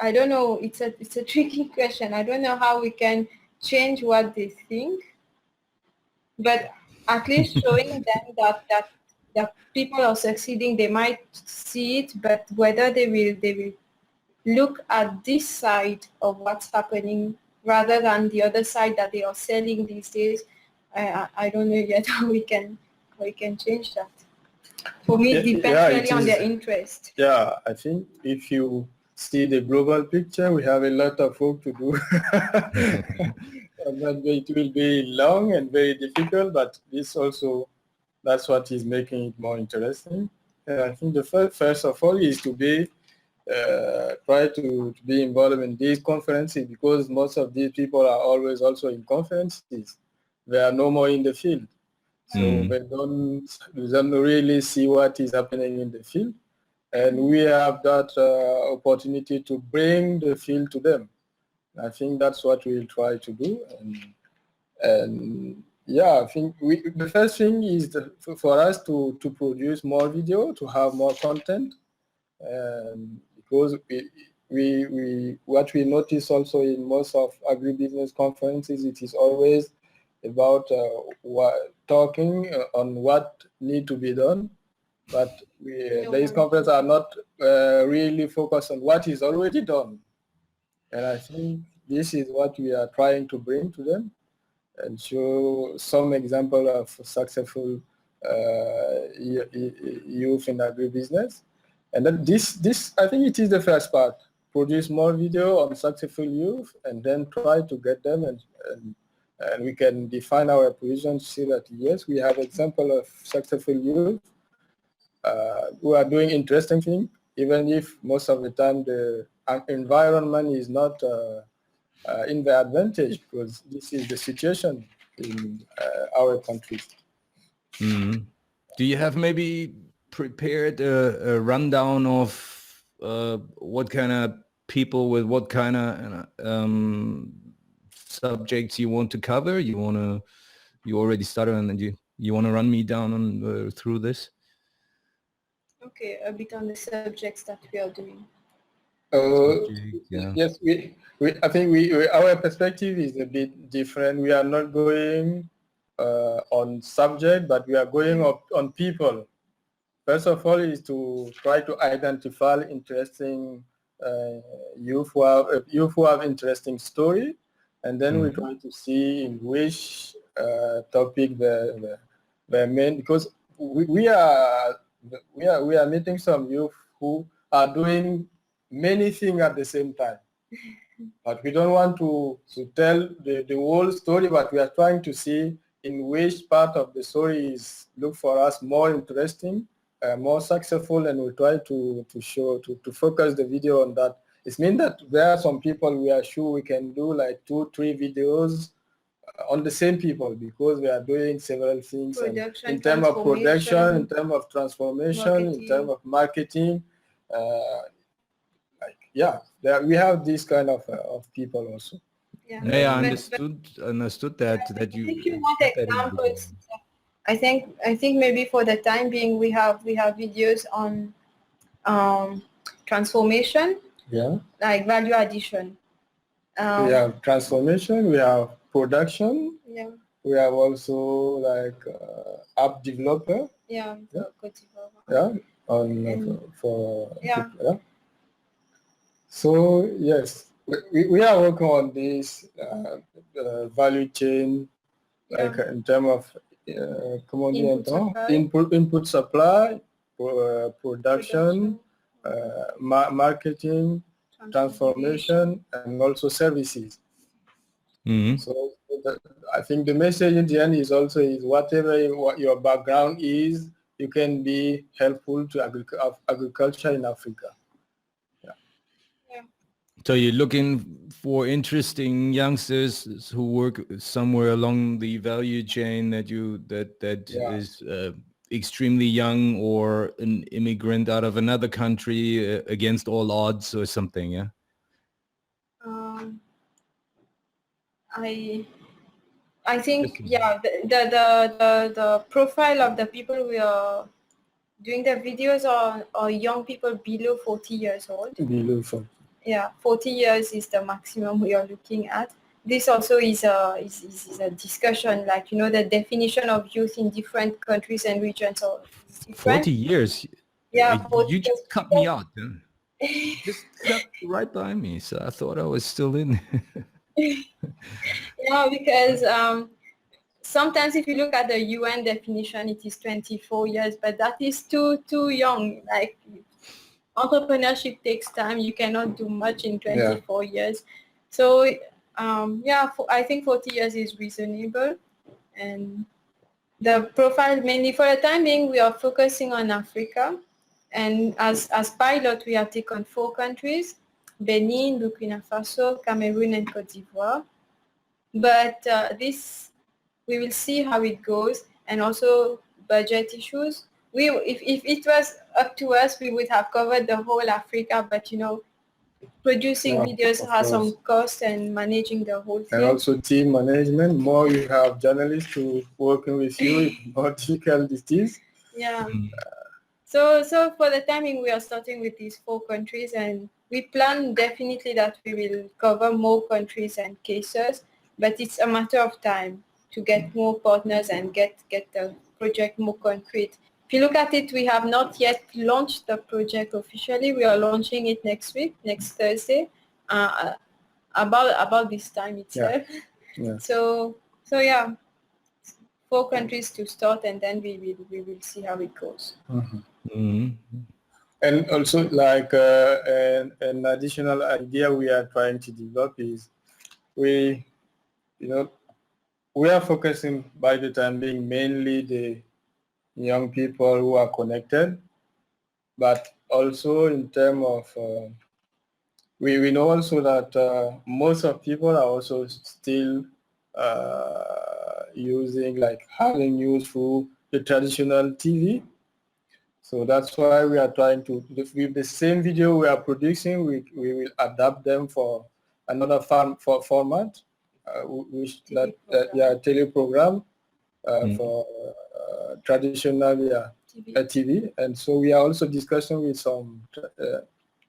I don't know. It's a tricky question. I don't know how we can change what they think, but at least showing them that people are succeeding, they might see it, but whether they will look at this side of what's happening rather than the other side that they are selling these days, I don't know yet how we can change that. For me, it depends really on their interest. Yeah, I think if you see the global picture, we have a lot of work to do. And it will be long and very difficult, but that's what is making it more interesting. And I think the first of all is to try to be involved in these conferences, because most of these people are always also in conferences. They are no more in the field. So they don't really see what is happening in the field. And we have that opportunity to bring the field to them. I think that's what we'll try to do. And yeah, I think the first thing is for us to produce more video, to have more content, because what we notice also in most of agribusiness conferences, it is always about talking on what need to be done, but these conferences are not really focused on what is already done. And I think this is what we are trying to bring to them and show some example of successful youth in agribusiness. And then this, I think it is the first part, produce more video on successful youth and then try to get them and we can define our position to see that, yes, we have example of successful youth who are doing interesting things, even if most of the time the environment is not in their advantage, because this is the situation in our country. Mm-hmm. Do you have maybe prepared a rundown of what kind of people with what kind of subjects you want to cover? You already started and you want to run me down on through this? Okay, a bit on the subjects that we are doing. Yeah. Yes, I think our perspective is a bit different. We are not going on subject, but we are going on people. First of all, is to try to identify interesting youth who have interesting story, and then we try to see in which topic the main, because we are meeting some youth who are doing many things at the same time. But we don't want to tell the whole story, but we are trying to see in which part of the story look for us more interesting, more successful, and we try to focus the video on that. It means that there are some people we are sure we can do like 2-3 videos on the same people, because we are doing several things in terms of production, in terms of transformation, in terms of marketing. We have this kind of people also. Yeah, I understood that you. If you want examples, I think maybe for the time being we have videos on transformation. Yeah. Like value addition. We have transformation. We have production. Yeah. We have also like app developer. Yeah. Yeah. So yes, we are working on this value chain, like in terms of input supply, production, marketing, transformation, and also services. So I think the message in the end is also whatever your background is, you can be helpful to agriculture in Africa. So you're looking for interesting youngsters who work somewhere along the value chain that is extremely young, or an immigrant out of another country against all odds or something. Yeah. I think the profile of the people we are doing the videos are young people below 40 years old. Below 40. Yeah, 40 years is the maximum we are looking at. This also is a discussion, like, the definition of youth in different countries and regions are different. 40 years? Yeah, 40 you just cut me out. Just cut right by me, so I thought I was still in. Yeah, because sometimes if you look at the UN definition, it is 24 years, but that is too young. Like, entrepreneurship takes time. You cannot do much in 24 years. So I think 40 years is reasonable. And the profile, mainly for the time being, we are focusing on Africa. And as pilot, we have taken 4 countries: Benin, Burkina Faso, Cameroon, and Cote d'Ivoire. But we will see how it goes, and also budget issues. If it was up to us, we would have covered the whole Africa, but producing videos has some cost, and managing the whole thing. And also team management. More you have journalists working with you, more difficult it is. Yeah. So for the timing, we are starting with these 4 countries, and we plan definitely that we will cover more countries and cases, but it's a matter of time to get more partners and get the project more concrete. If you look at it, we have not yet launched the project officially. We are launching it next week, next Thursday, about this time itself. Yeah. So 4 countries to start, and then we will see how it goes. And also, like an additional idea we are trying to develop is we are focusing by the time being mainly the young people who are connected, but also in terms of we know also that most of people are also still using, like, having news through the traditional TV. So that's why we are trying to, with the same video we are producing, we will adapt them for another format, which teleprogram for traditional TV. And so we are also discussing with some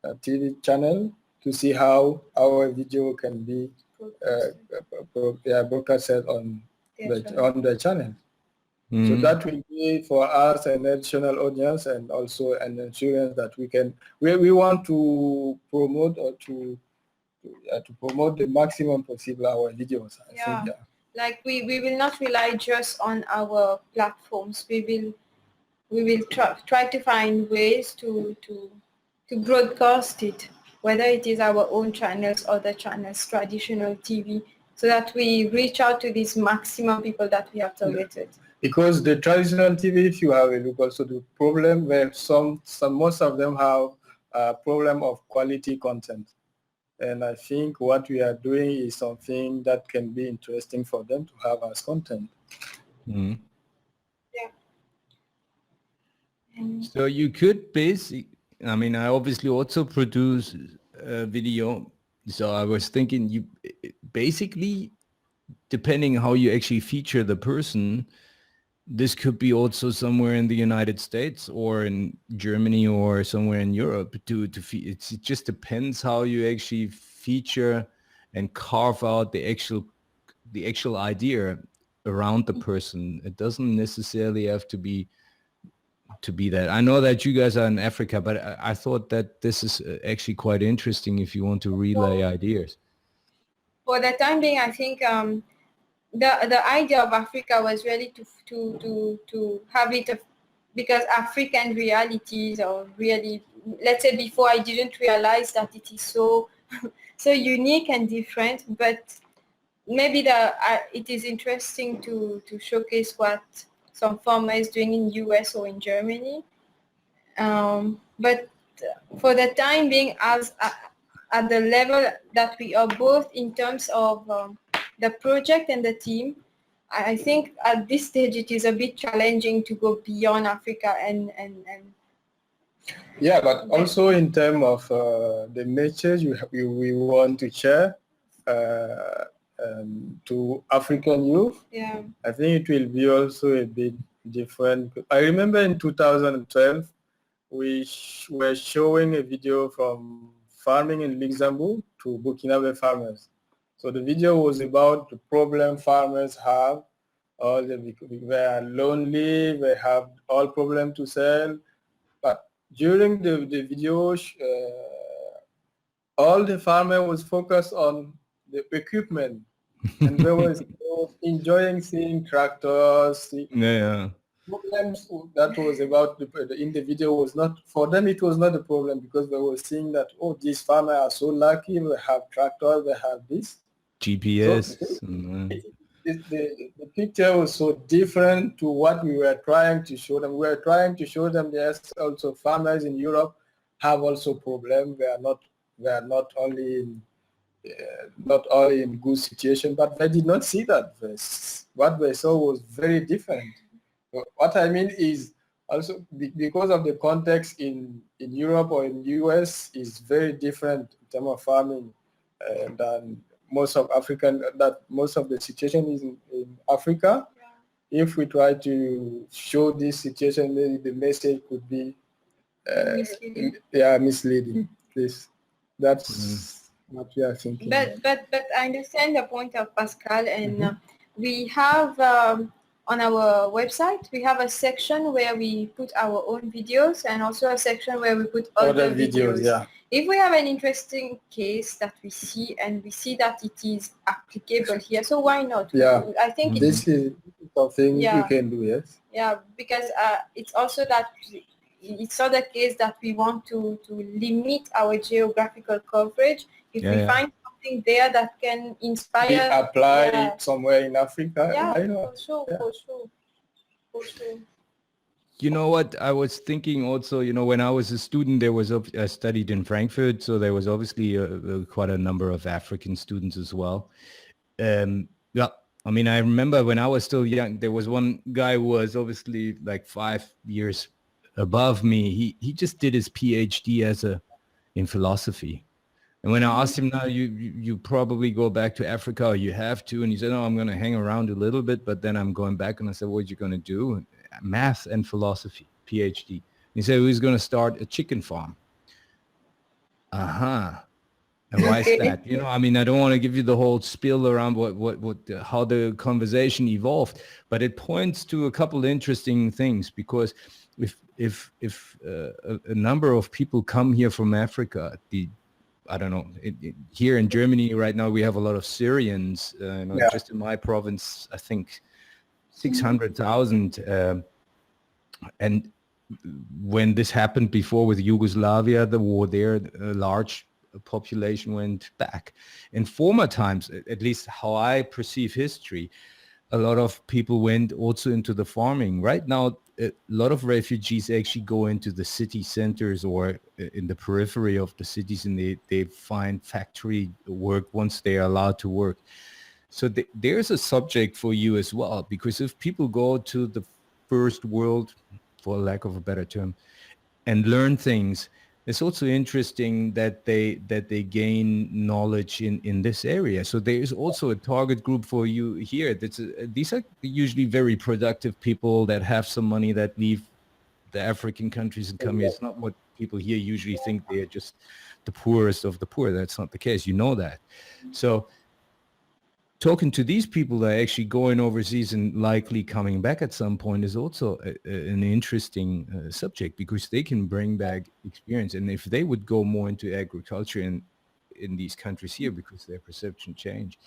TV channel to see how our video can be broadcasted on the channel. So that will be for us an additional audience and also an assurance that we want to promote or to promote the maximum possible our videos. I think, like we will not rely just on our platforms. We will try to find ways to broadcast it, whether it is our own channels or the channels, traditional TV, so that we reach out to these maximum people that we have targeted. Because the traditional TV, if you have a look, also the problem where most of them have a problem of quality content. And I think what we are doing is something that can be interesting for them to have as content. Mm. Yeah. So you could basically, I mean, I obviously also produce video. So I was thinking you basically, depending how you actually feature the person, this could be also somewhere in the United States or in Germany or somewhere in Europe. It just depends how you actually feature and carve out the actual idea around the person. It doesn't necessarily have to be that. I know that you guys are in Africa, but I thought that this is actually quite interesting if you want to relay ideas. For the time being, I think the idea of Africa was really to have it because African realities are really, let's say before I didn't realize that it is so so unique and different, but maybe it is interesting to showcase what some farmers doing in US or in Germany. But for the time being, as at the level that we are both in terms of the project and the team, I think at this stage it is a bit challenging to go beyond Africa and yeah, but also in terms of the message we want to share to African youth, yeah, I think it will be also a bit different. I remember in 2012 we were showing a video from farming in Luxembourg to Burkina Faso farmers. So the video was about the problem farmers have. They are lonely, they have all problems to sell. But during the video, all the farmer was focused on the equipment. And they were enjoying seeing tractors. Problems that was about in the video was not, for them it was not a problem because they were seeing that, oh, these farmers are so lucky, they have tractors, they have this. GPS. So, the picture was so different to what we were trying to show them. We were trying to show them there's also farmers in Europe have also problems. They are not only in good situation, but they did not see that. What they saw was very different. What I mean is also because of the context in Europe or in the US is very different in terms of farming than most of the situation is in Africa. Yeah. If we try to show this situation, maybe the message could be misleading. Please, that's what we are thinking. But I understand the point of Pascal, and we have on our website we have a section where we put our own videos and also a section where we put other videos. Yeah. If we have an interesting case that we see and we see that it is applicable here, so why not? Yeah, I think this is something we can do. Yes. Yeah, because it's also that it's not the case that we want to limit our geographical coverage. If we find something there that can inspire, be applied somewhere in Africa. Yeah, for sure. You know what? I was thinking also, when I was a student, I studied in Frankfurt, so there was obviously quite a number of African students as well. I mean, I remember when I was still young, there was one guy who was obviously like 5 years above me. He just did his PhD in philosophy. And when I asked him, now you probably go back to Africa, or you have to, and he said, no, I'm going to hang around a little bit, but then I'm going back. And I said, what are you going to do? Math and philosophy, PhD. He said he's going to start a chicken farm. And why is that? You know, I mean, I don't want to give you the whole spiel around how the conversation evolved, but it points to a couple of interesting things, because if a number of people come here from Africa, I don't know, here in Germany right now, we have a lot of Syrians, just in my province, I think 600,000. And when this happened before with Yugoslavia, the war there, a large population went back. In former times, at least how I perceive history, a lot of people went also into the farming. Right now, a lot of refugees actually go into the city centers or in the periphery of the cities, and they find factory work once they are allowed to work. So there's a subject for you as well, because if people go to the first world, for lack of a better term, and learn things, it's also interesting that they gain knowledge in this area. So there is also a target group for you here. These are usually very productive people that have some money, that leave the African countries and come here. It's not what people here usually think. They are just the poorest of the poor. That's not the case. You know that. So talking to these people that are actually going overseas and likely coming back at some point is also an interesting subject, because they can bring back experience. And if they would go more into agriculture in these countries here, because their perception change.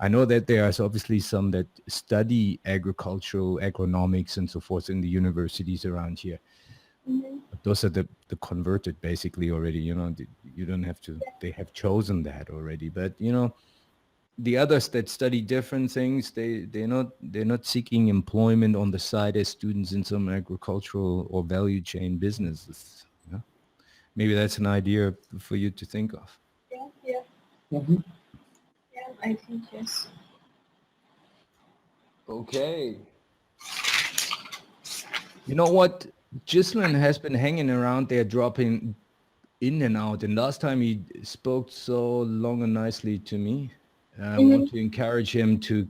I know that there are obviously some that study agricultural agronomics and so forth in the universities around here. But those are the converted basically already, you know, you don't have to, they have chosen that already. But, you know, the others that study different things, they're not seeking employment on the side as students in some agricultural or value chain businesses. Yeah? Maybe that's an idea for you to think of. Yeah. Mm-hmm. Yeah, I think yes. Okay. You know what? Ghislain has been hanging around there, dropping in and out. And last time he spoke so long and nicely to me. I want to encourage him to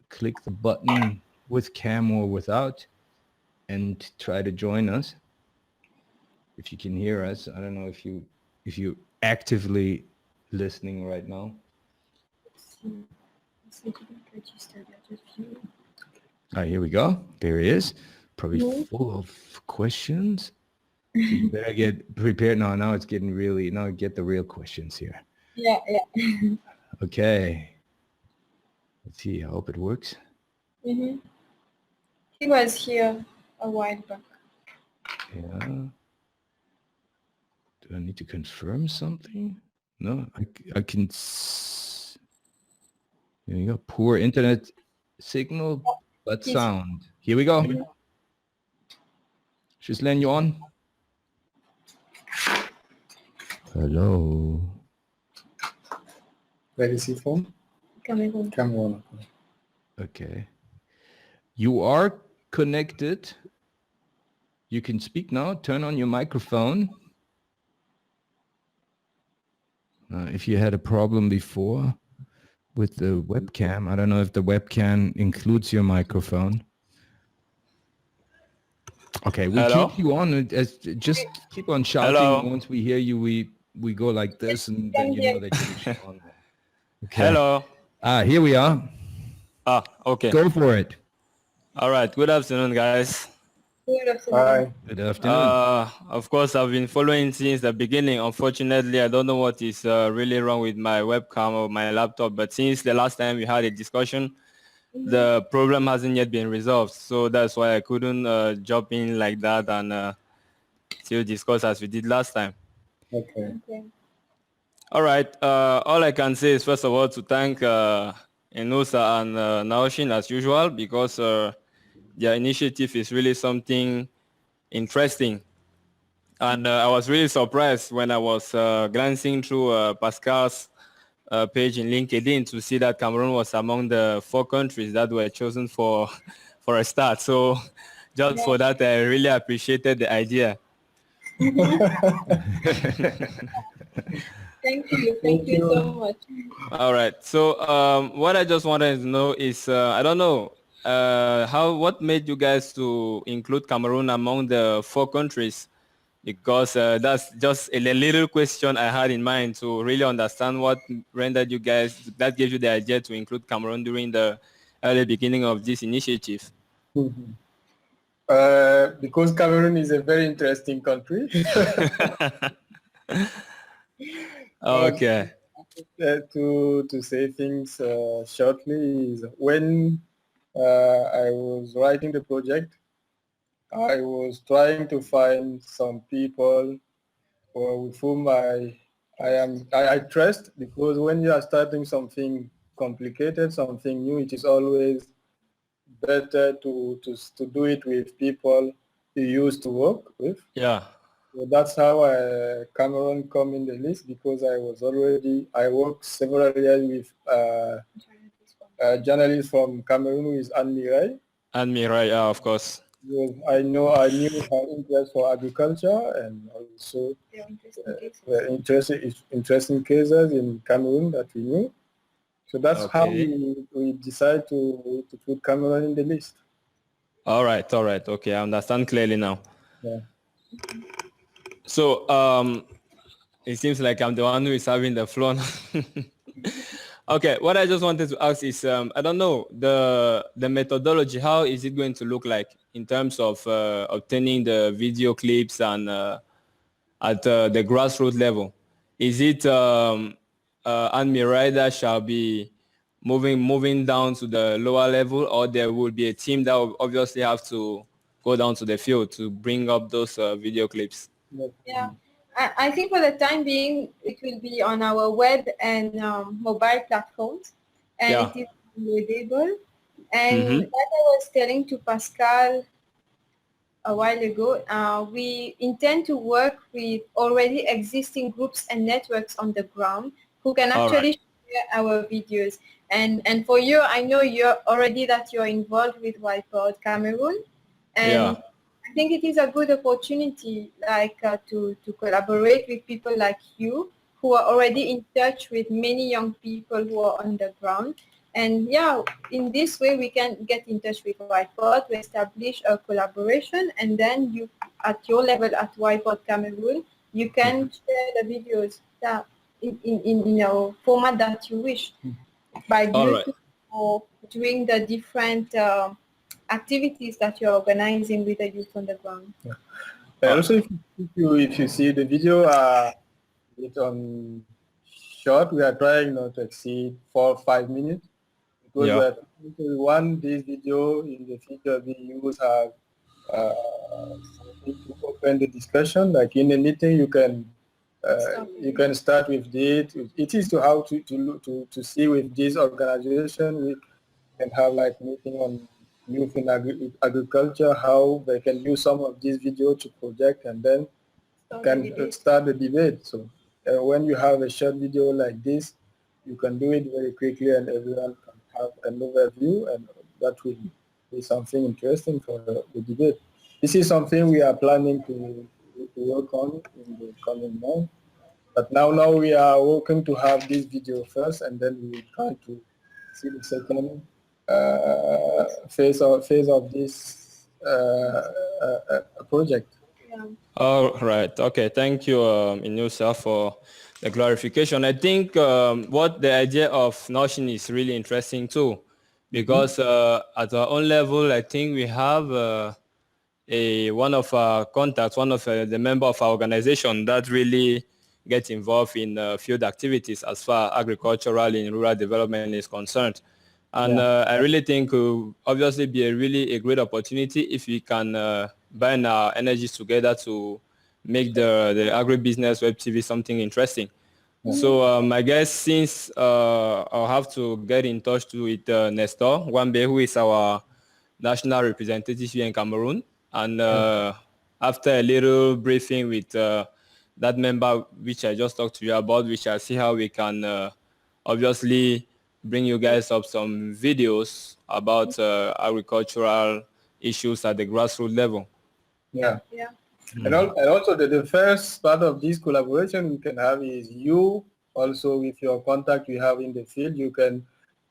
click the button with cam or without and try to join us. If you can hear us, I don't know if you're actively listening right now. Here we go. There he is. Probably full of questions. So you better get prepared. Now it's getting really, now get the real questions here. Yeah. Okay. Let's see. I hope it works. He was here a while back. Yeah. Do I need to confirm something? No, I can. There you go. Poor internet signal, but sound. Here we go. Ghislain, you on? Hello. Where is he from? Cameroon. Cameroon. Okay. You are connected. You can speak now. Turn on your microphone. If you had a problem before with the webcam, I don't know if the webcam includes your microphone. Okay, we keep you on. Just keep on shouting. Hello. Once we hear you, we go like this, and then you know that you're on. Okay. Hello. Here we are. Okay. Go for it. All right. Good afternoon, guys. Good afternoon. Hi. Good afternoon. Of course, I've been following since the beginning. Unfortunately, I don't know what is really wrong with my webcam or my laptop, but since the last time we had a discussion, the problem hasn't yet been resolved. So that's why I couldn't jump in like that and still discuss as we did last time. Okay. All right. All I can say is, first of all, to thank Inoussa and Nawsheen as usual, because their initiative is really something interesting. And I was really surprised when I was glancing through Pascal's page in LinkedIn to see that Cameroon was among the 4 countries that were chosen for for a start. So just for that, I really appreciated the idea. Thank you so much. All right. So what I just wanted to know is, I don't know, what made you guys to include Cameroon among the 4 countries? Because that's just a little question I had in mind to really understand what rendered you guys, that gave you the idea to include Cameroon during the early beginning of this initiative. Because Cameroon is a very interesting country. Okay. To say things shortly, is when I was writing the project, I was trying to find some people with whom I trust, because when you are starting something complicated, something new, it is always better to do it with people you used to work with. Yeah. So that's how Cameroon come in the list, because I worked several years with a journalist from Cameroon who is Anne Mireille. And me, right? Yeah, of course. I knew her interest for agriculture, and also interesting cases in Cameroon that we knew. So that's how we decided to put Cameroon in the list. All right. Okay, I understand clearly now. Yeah. So it seems like I'm the one who is having the floor now. Okay, what I just wanted to ask is, I don't know, the methodology, how is it going to look like in terms of obtaining the video clips and at the grassroots level? Is it Anne Mireille that shall be moving down to the lower level, or there will be a team that will obviously have to go down to the field to bring up those video clips? Yeah, I think for the time being, it will be on our web and mobile platforms, and it is downloadable. And like I was telling to Pascal a while ago, we intend to work with already existing groups and networks on the ground who can actually share our videos. And for you, I know you're involved with Whiteboard Cameroon, and I think it is a good opportunity, like to collaborate with people like you who are already in touch with many young people who are on the ground. And yeah, in this way we can get in touch with Whiteboard to establish a collaboration, and then you, at your level at Whiteboard Cameroon, you can share the videos that in a format that you wish, by Bluetooth or doing the different activities that you're organizing with the youth on the ground. Yeah. Also, if you see the video, it's on short. We are trying not to exceed 4 or 5 minutes, because we want this video in the future being used as something to open the discussion. Like in a meeting, you can start with this. It is to how to see with this organization. We can have like meeting on youth in agriculture, how they can use some of this video to project, and then start the debate. So when you have a short video like this, you can do it very quickly, and everyone can have an overview, and that will be something interesting for the debate. This is something we are planning to work on in the coming months. But now we are working to have this video first, and then we will try to see the second phase of this project. All right. Okay. Thank you, Inoussa, for the clarification. I think what the idea of Nawsheen is really interesting too, because at our own level, I think we have one of our contacts, one of the member of our organization that really gets involved in field activities as far as agricultural and rural development is concerned. And I really think it will obviously be a great opportunity if we can bind our energies together to make the agribusiness web TV something interesting. So I guess since I'll have to get in touch with Nestor Wambe, who is our national representative here in Cameroon. And after a little briefing with that member, which I just talked to you about, we shall see how we can obviously bring you guys up some videos about agricultural issues at the grassroots level. Yeah. Yeah. And also the first part of this collaboration we can have is you also with your contact you have in the field. You can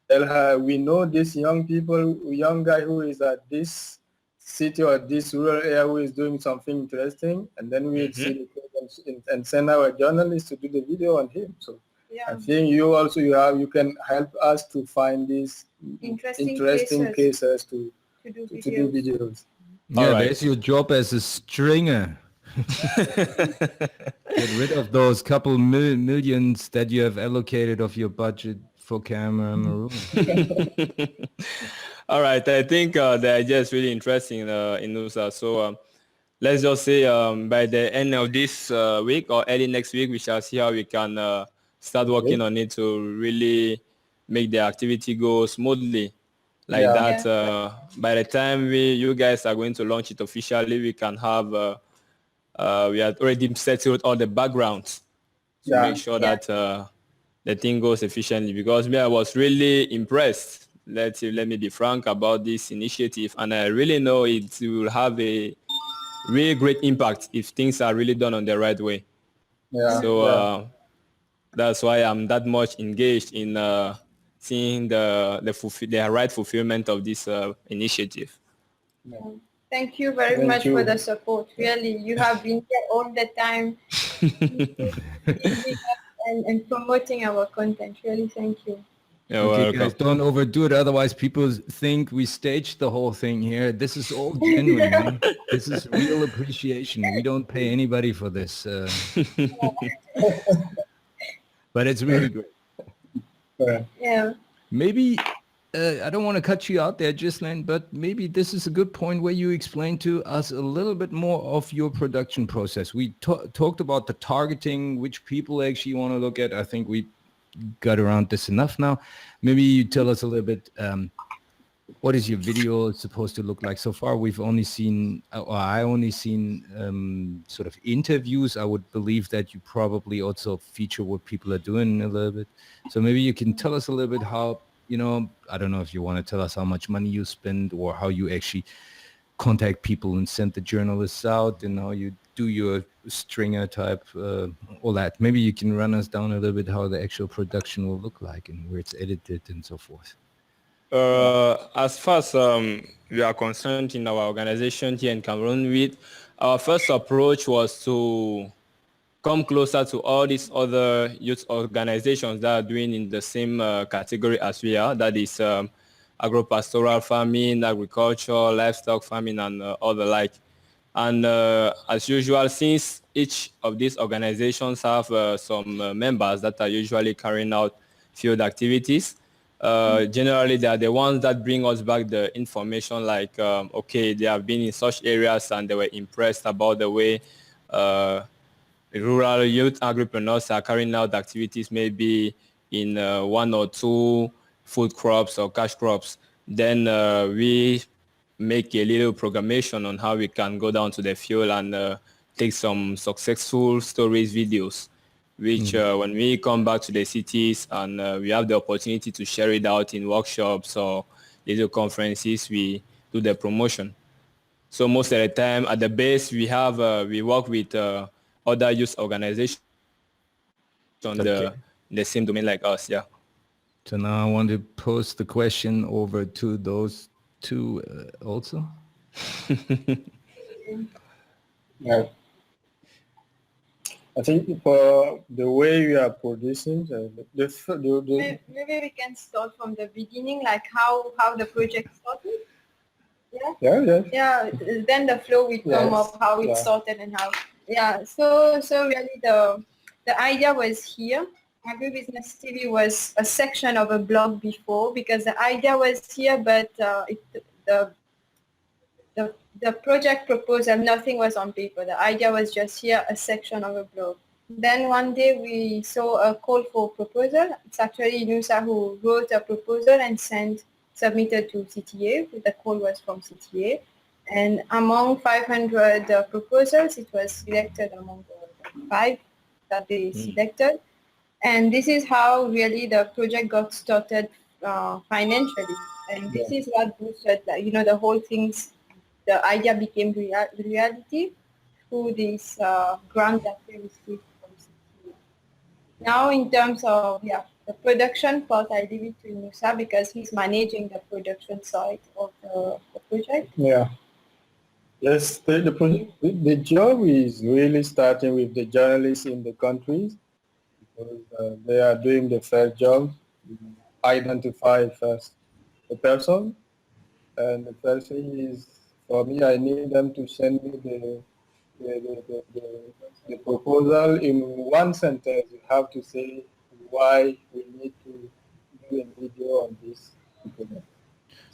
tell her, we know this young guy who is at this city or this rural area who is doing something interesting, and then we'll see the programs and send our journalists to do the video on him. So Yeah. I think you can help us to find these interesting cases to do videos. Yeah, All right. there's your job as a stringer. Get rid of those couple millions that you have allocated of your budget for Cameroon. All right, I think the idea is really interesting, Inoussa. So let's just say by the end of this week or early next week, we shall see how we can start working on it to really make the activity go smoothly. Like that, by the time you guys are going to launch it officially, we can have, we had already settled all the backgrounds to make sure that the thing goes efficiently. Because I was really impressed, let me be frank, about this initiative. And I really know it will have a really great impact if things are really done on the right way. Yeah. So that's why I'm that much engaged in seeing the right fulfillment of this initiative. Yeah. Thank you very much for the support. Really, you have been here all the time and promoting our content. Really, thank you. You're Okay, welcome. guys, don't overdo it. Otherwise, people think we staged the whole thing here. This is all genuine, man. This is real appreciation. We don't pay anybody for this. But it's really great. Yeah. Maybe, I don't want to cut you out there, Ghislain, but maybe this is a good point where you explain to us a little bit more of your production process. We talked about the targeting, which people actually want to look at. I think we got around this enough now. Maybe you tell us a little bit, what is your video supposed to look like? So far, we've only seen, or I only seen sort of interviews. I would believe that you probably also feature what people are doing a little bit. So maybe you can tell us a little bit how, I don't know if you want to tell us how much money you spend or how you actually contact people and send the journalists out and how you do your stringer type, all that. Maybe you can run us down a little bit how the actual production will look like and where it's edited and so forth. As far as we are concerned in our organization here in Cameroon, our first approach was to come closer to all these other youth organizations that are doing in the same category as we are, that is agro-pastoral farming, agriculture, livestock farming, and all the like. And as usual, since each of these organizations have some members that are usually carrying out field activities, generally they are the ones that bring us back the information like, okay, they have been in such areas and they were impressed about the way rural youth agripreneurs are carrying out activities maybe in one or two food crops or cash crops. Then we make a little programmation on how we can go down to the field and take some successful stories videos, which when we come back to the cities and we have the opportunity to share it out in workshops or little conferences, we do the promotion. So most of the time at the base, we work with other youth organizations on the same domain like us, yeah. So now I want to pose the question over to those two also. Yeah. I think for the way we are producing, Maybe we can start from the beginning, like how the project started. Yeah. Then the flow will come up, how it started and how. Yeah. So really the idea was here. Agribusiness TV was a section of a blog before because the idea was here, but the project proposal, nothing was on paper. The idea was just here, a section of a blog. Then one day we saw a call for proposal. It's actually Inoussa who wrote a proposal and submitted to CTA. The call was from CTA. And among 500 proposals, it was selected among the 5 that they selected. And this is how really the project got started financially. And this is what boosted, the whole things, the idea became reality through this grant that we received from CCA. Now in terms of the production part, I leave it to Inoussa because he's managing the production side of the project. Yeah. Yes, the job is really starting with the journalists in the countries, because they are doing the first job, identify first the person, and the first thing is, for me, I need them to send me the proposal in one sentence. You have to say why we need to do a video on this.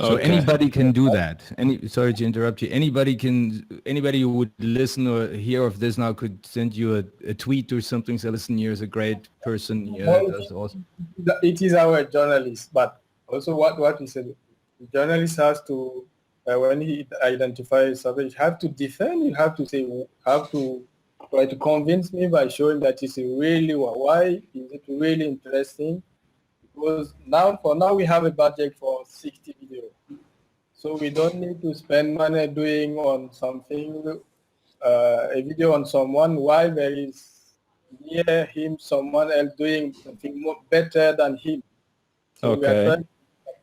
So Okay. anybody can do that. Sorry to interrupt you. Anybody who would listen or hear of this now could send you a tweet or something. Say, listen, here's a great person. Yeah, that's awesome. It is our journalist, but also what we said, the journalist has to, when he identifies something, you have to defend. You have to say, have to try to convince me by showing that it's really, why is it really interesting? Because for now we have a budget for 60 videos. So we don't need to spend money doing on something, a video on someone, while there is near him someone else doing something more better than him. So we are trying,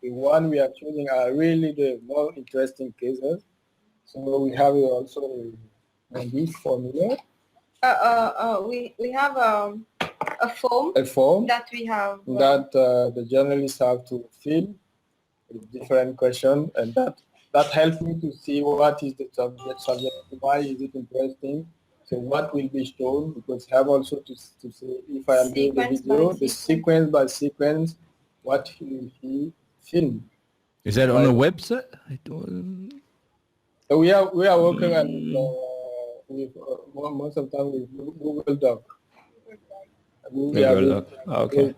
the one we are choosing are really the more interesting cases. So we have also this formula. We have a form that we have that the journalists have to fill with different questions, and that helps me to see what is the subject, why is it interesting, so what will be shown, because I have also to say, if I am doing the video, the sequence by sequence, what will he film. Is that on the website? So we are working on with most of the time with Google Doc. Google Doc. Okay.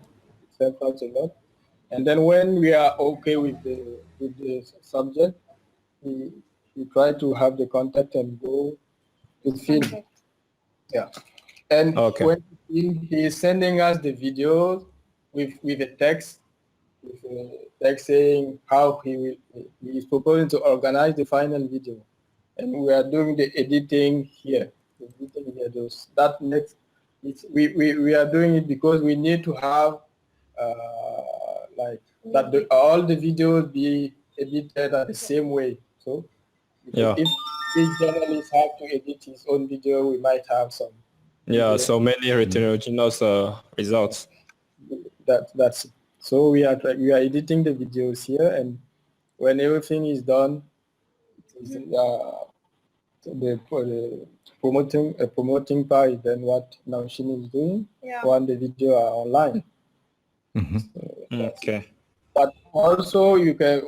Help us a lot. And then when we are okay with the subject, we try to have the contact and go to film. Okay. Yeah. And when he is sending us the videos with a text, saying how he is proposing to organize the final video, and we are doing the editing here. That makes it, we are doing it because we need to have all the videos be edited at the same way. So if each journalist have to edit his own video, we might have some. Yeah, so many heterogeneous results. That's it. So we are editing the videos here, and when everything is done, the promoting part, then what Nawsheen is doing, when the video are online. Mm-hmm. So but also you can,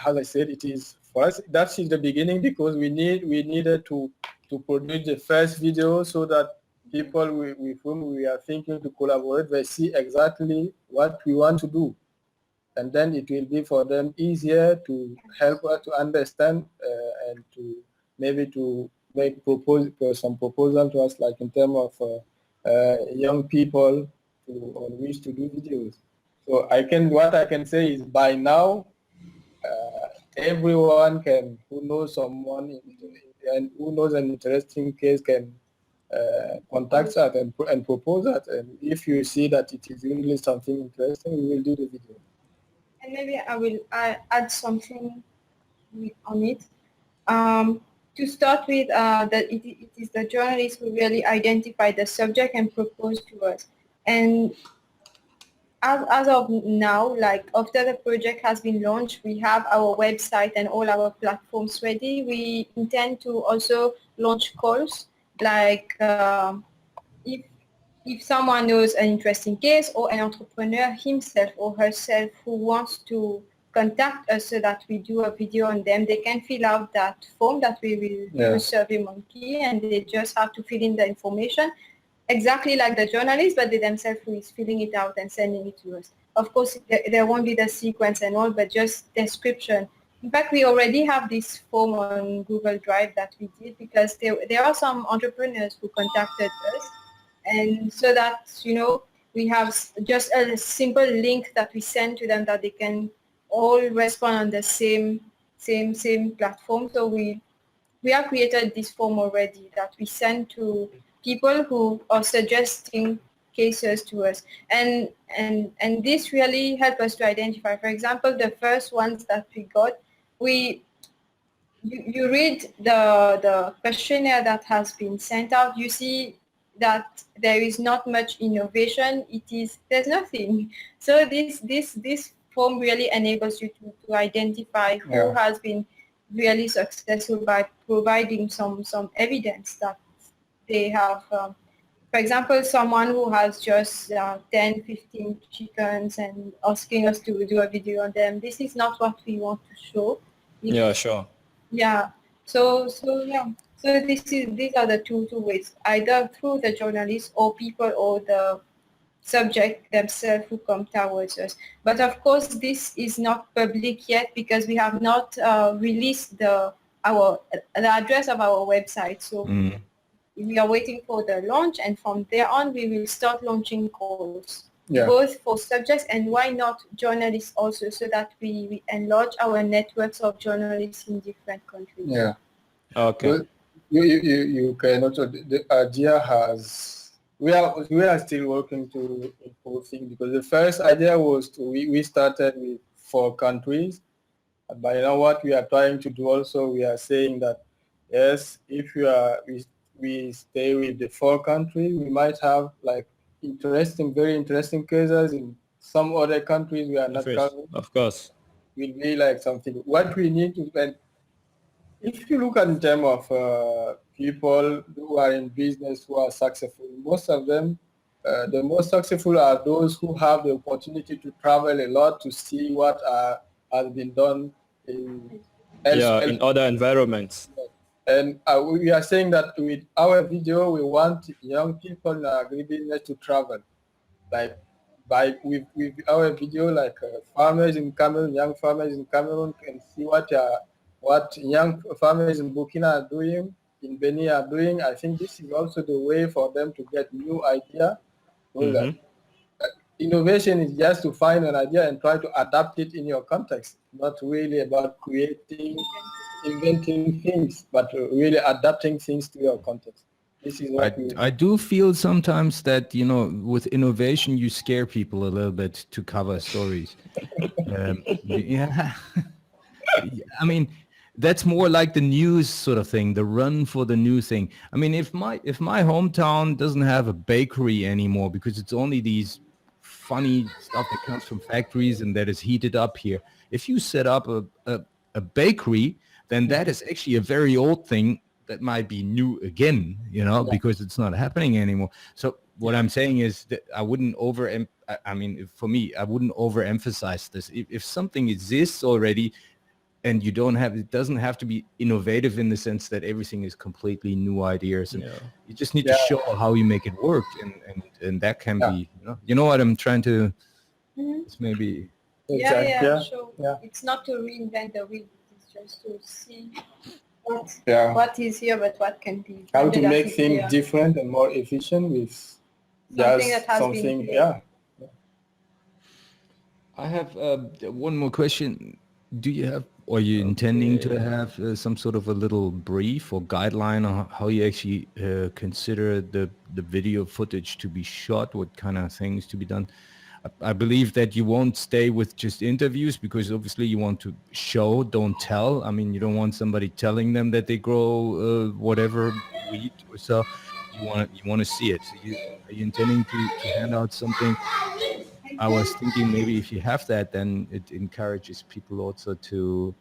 as I said, it is for us, that is the beginning, because we needed to produce the first video so that people with whom we are thinking to collaborate, they see exactly what we want to do, and then it will be for them easier to help us to understand and to maybe to make some proposal to us, like in terms of young people on which to do videos. So what I can say is, by now, everyone who knows someone and who knows an interesting case can contact us and propose that. And if you see that it is really something interesting, we will do the video. And maybe I will add something on it. To start with, it is the journalists who really identify the subject and propose to us. And as of now, like after the project has been launched, we have our website and all our platforms ready. We intend to also launch calls, like if someone knows an interesting case or an entrepreneur himself or herself who wants to contact us so that we do a video on them, they can fill out that form that we will use SurveyMonkey, and they just have to fill in the information exactly like the journalist, but they themselves who is filling it out and sending it to us. Of course, there won't be the sequence and all, but just description. In fact, we already have this form on Google Drive that we did, because there are some entrepreneurs who contacted us, and so that, we have just a simple link that we send to them that they can all respond on the same platform. So we have created this form already that we send to people who are suggesting cases to us, and this really helped us to identify. For example, the first ones that we got, you read the questionnaire that has been sent out, you see that there is not much innovation. There's nothing. So this form really enables you to identify who has been really successful by providing some evidence that they have. For example, someone who has just 10, 15 chickens and asking us to do a video on them. This is not what we want to show. Yeah, sure. Yeah. So yeah. So these are the two ways, either through the journalists or people or the subject themselves who come towards us. But of course, this is not public yet because we have not released the address of our website. So we are waiting for the launch, and from there on, we will start launching calls, both for subjects and why not journalists also, so that we enlarge our networks of journalists in different countries. Yeah. Okay. Well, you can also, the idea has, we are still working to improve things, because the first idea was we started with 4 countries. But you know what we are trying to do also, we are saying that, yes, if we stay with the 4 countries, we might have like very interesting cases in some other countries we are not covering. Of course. Will be like something. What we need to, and if you look at in terms of people who are in business who are successful, most of them, the most successful are those who have the opportunity to travel a lot to see what has been done in other environments. And we are saying that with our video, we want young people in agribusiness to travel, like with our video, like farmers in Cameroon, young farmers in Cameroon can see what young farmers in Burkina are doing, in Benin are doing. I think this is also the way for them to get new idea. Innovation is just to find an idea and try to adapt it in your context, not really about inventing things, but really adapting things to your context. This is what I do feel sometimes that, with innovation, you scare people a little bit to cover stories. Yeah. I mean, that's more like the news sort of thing, the run for the new thing. I mean, if my hometown doesn't have a bakery anymore because it's only these funny stuff that comes from factories and that is heated up here, if you set up a bakery, then that is actually a very old thing that might be new again, because it's not happening anymore. So what I'm saying is that I wouldn't for me, I wouldn't overemphasize this. If something exists already and it doesn't have to be innovative in the sense that everything is completely new ideas, and you just need to show how you make it work, and that can be, you know what I'm trying to, it's maybe. Sure. It's not to reinvent the wheel, it's just to see what is here, but what can be. How to make things different and more efficient with something. I have one more question. Do you have, or are you intending to have some sort of a little brief or guideline on how you actually consider the video footage to be shot? What kind of things to be done? I believe that you won't stay with just interviews, because obviously you want to show, don't tell. I mean, you don't want somebody telling them that they grow whatever wheat or so. You want to see it. So are you intending to hand out something? I was thinking maybe if you have that, then it encourages people also to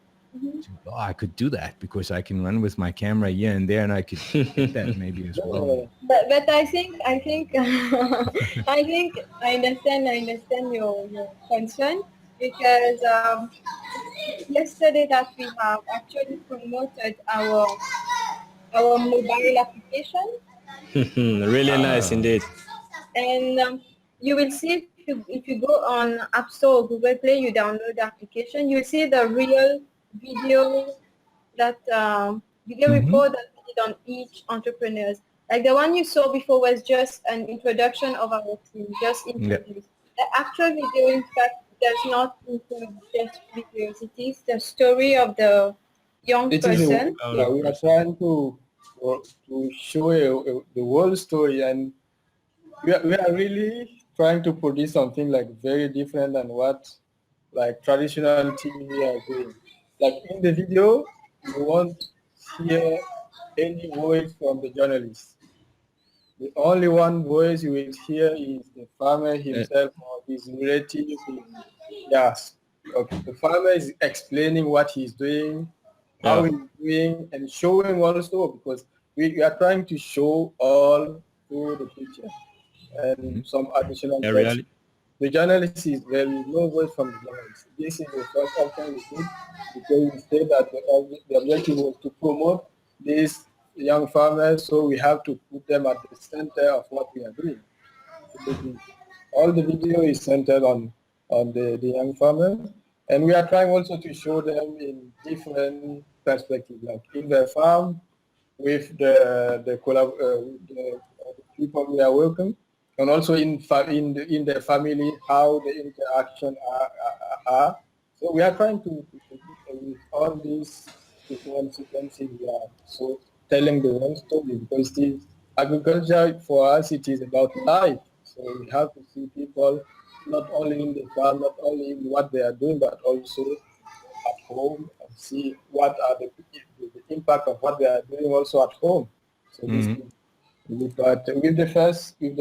I could do that because I can run with my camera here and there, and I could get that maybe as well. But I think I understand your concern, because yesterday that we have actually promoted our mobile application. Really nice indeed. And you will see if you go on App Store or Google Play, you download the application, you see the real video that report that we did on each entrepreneurs. Like the one you saw before was just an introduction of our team, just introduced. The actual video, in fact, does not include just videos. It is the story of the young person. We are trying to show the whole story, and we are really trying to produce something like very different than what like traditional TV are doing. Like in the video, you won't hear any voice from the journalist. The only one voice you will hear is the farmer himself or his relative. Yes. Okay. The farmer is explaining what he's doing, how he's doing, and showing also, because we are trying to show all through the picture and some additional text. The journalist there is no voice from the journalist. This is the first option we did, because we said that the objective was to promote these young farmers, so we have to put them at the center of what we are doing. All the video is centered on the young farmers, and we are trying also to show them in different perspectives, like in their farm, with the people we are working, and also in their family, how the interaction are. So we are trying to with all these different sequences, we are so telling the one story, because the agriculture for us, it is about life. So we have to see people not only in the farm, not only in what they are doing, but also at home, and see what are the impact of what they are doing also at home. So this is, but with the first two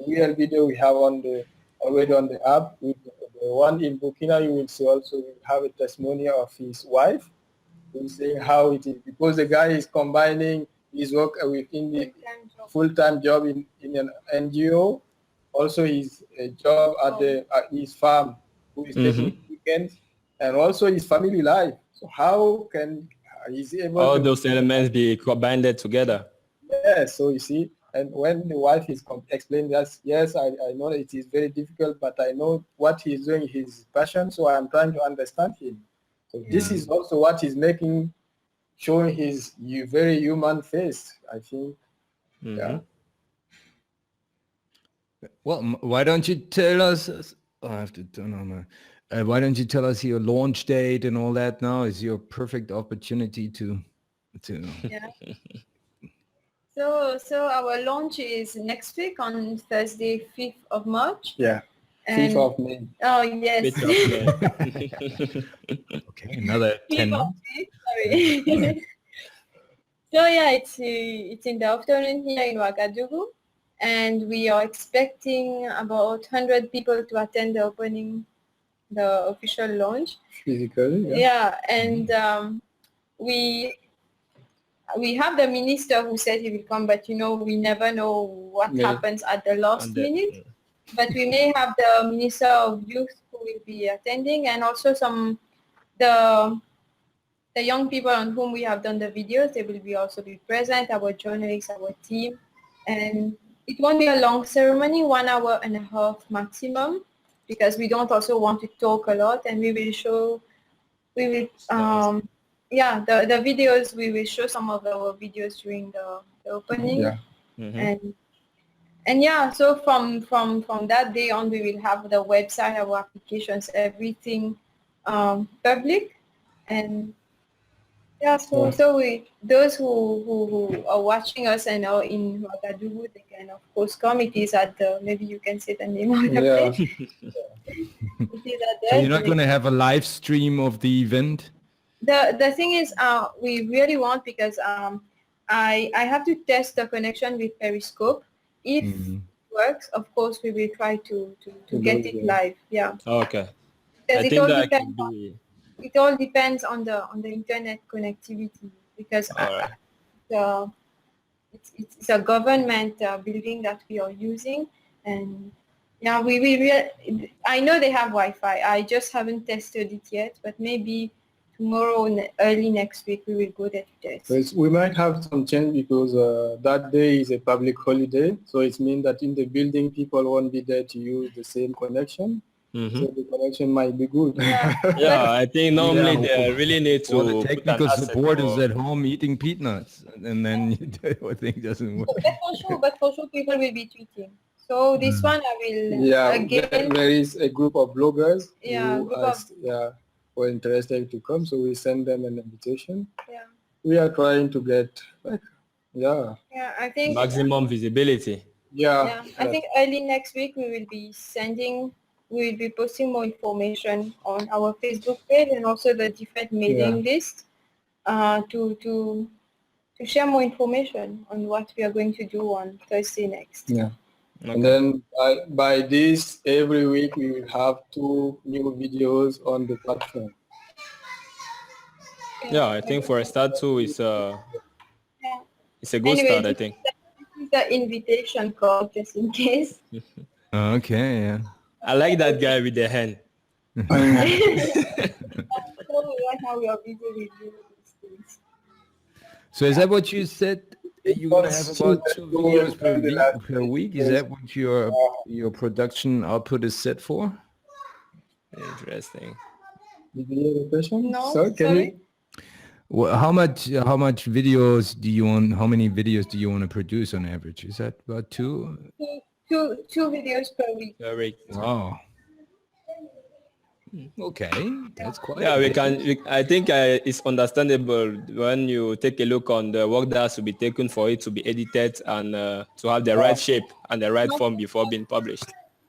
real video we have already on the app. With the one in Burkina, you will see also we have a testimonial of his wife, who's saying how it is, because the guy is combining his work within the full-time job in an NGO, also his job at his farm, who is taking weekends, and also his family life. So how can he's able all those elements be combined together? Yes, so you see, and when the wife is explaining that, yes, I know that it is very difficult, but I know what he's doing, his passion, so I'm trying to understand him. So this is also what is showing his very human face, I think. Yeah. Well, why don't you tell us? Oh, I have to turn on my. Why don't you tell us your launch date and all that now? Is your perfect opportunity to. Yeah. So our launch is next week on Thursday, 5th of March. Yeah. 5th of May. Oh yes. 5th of May. Okay, another 10 months. Sorry. So yeah, it's in the afternoon here in Ouagadougou, and we are expecting about 100 people to attend the opening, the official launch. Physically, yeah, and we have the minister who said he will come, but we never know what happens at the last minute. But we may have the Minister of Youth who will be attending, and also the young people on whom we have done the videos. They will also be present, our journalists, our team. And it won't be a long ceremony, 1 hour and a half maximum, because we don't also want to talk a lot, and the videos, we will show some of our videos during the opening. Yeah. And yeah, so from that day on, we will have the website, our applications, everything public. And yeah, so those who are watching us and are in Ouagadougou, they can of course come. It is at maybe you can say the name of the place. It is at So you're not going to have a live stream of the event? The thing is, we really want, because I have to test the connection with Periscope. If it works, of course, we will try to get it live. Yeah. Okay. Because it all depends on the internet connectivity, because it's a government building that we are using, and yeah, I know they have Wi-Fi. I just haven't tested it yet, but maybe tomorrow and early next week we will go there to test. We might have some change, because that day is a public holiday, so it means that in the building people won't be there to use the same connection. So the connection might be good. Yeah, I think normally Yeah, they really need to Or the put an technical asset support is for- at home eating peanuts, and then your thing doesn't work. But for sure people will be tweeting. So this one I will Yeah, again. there is a group of bloggers Yeah, who group are, of- were interested to come, so we send them an invitation. Yeah. We are trying to get, Yeah, I think. maximum visibility. Yeah, I think early next week we will be posting more information on our Facebook page and also the different mailing list to share more information on what we are going to do on Thursday next. Yeah. Okay. And then by this, every week we will have 2 new videos on the platform. Yeah, I think for a start too, it's a good Anyway, start, I think. this is the invitation card just in case. Okay, yeah. I like that guy with the hand. So right now we are busy with these things. So is that what you said? You're gonna have about 2 videos per week. Is that what your production output is set for? Interesting. Did you hear the question? No, So can sorry. you? Well, how much videos do you want? How many videos do you want to produce on average? Is that about 2? Two videos per week. Very. Wow. Okay, that's quite. Yeah, I think it's understandable when you take a look on the work that has to be taken for it to be edited and to have the right shape and the right form before being published.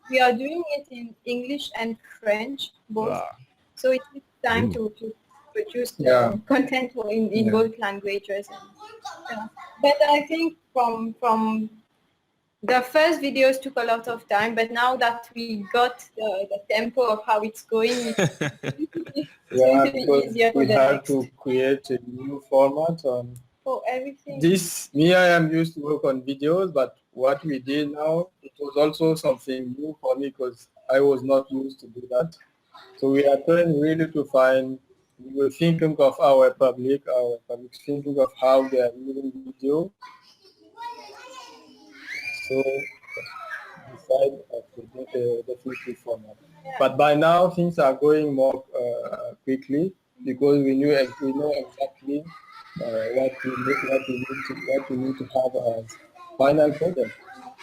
We are doing it in English and French both. Wow. So it takes time to produce the content in both languages. But I think from the first videos took a lot of time, but now that we got the tempo of how it's going, it's going to be easier for we the have next. to create a new format on For everything. I am used to work on videos, but what we did now, it was also something new for me because I was not used to do that. So we are trying really to find, we were thinking of our public thinking of how they are using video. So decide of the definitive format. But by now things are going more quickly because we know exactly what we need to have as final product.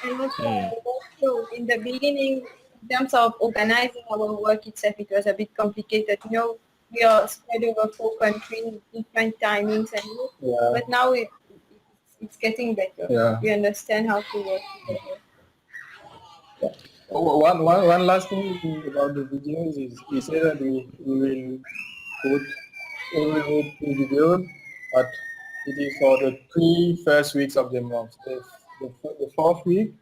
And also in the beginning, in terms of organizing our work itself, it was a bit complicated. You know, we are spread over 4 countries, different timings, but now it's getting better. Yeah. We understand how to work together. Yeah. One last thing about the videos is we say that we will put 2 videos, but it is for the 3 first weeks of the month. The 4th week,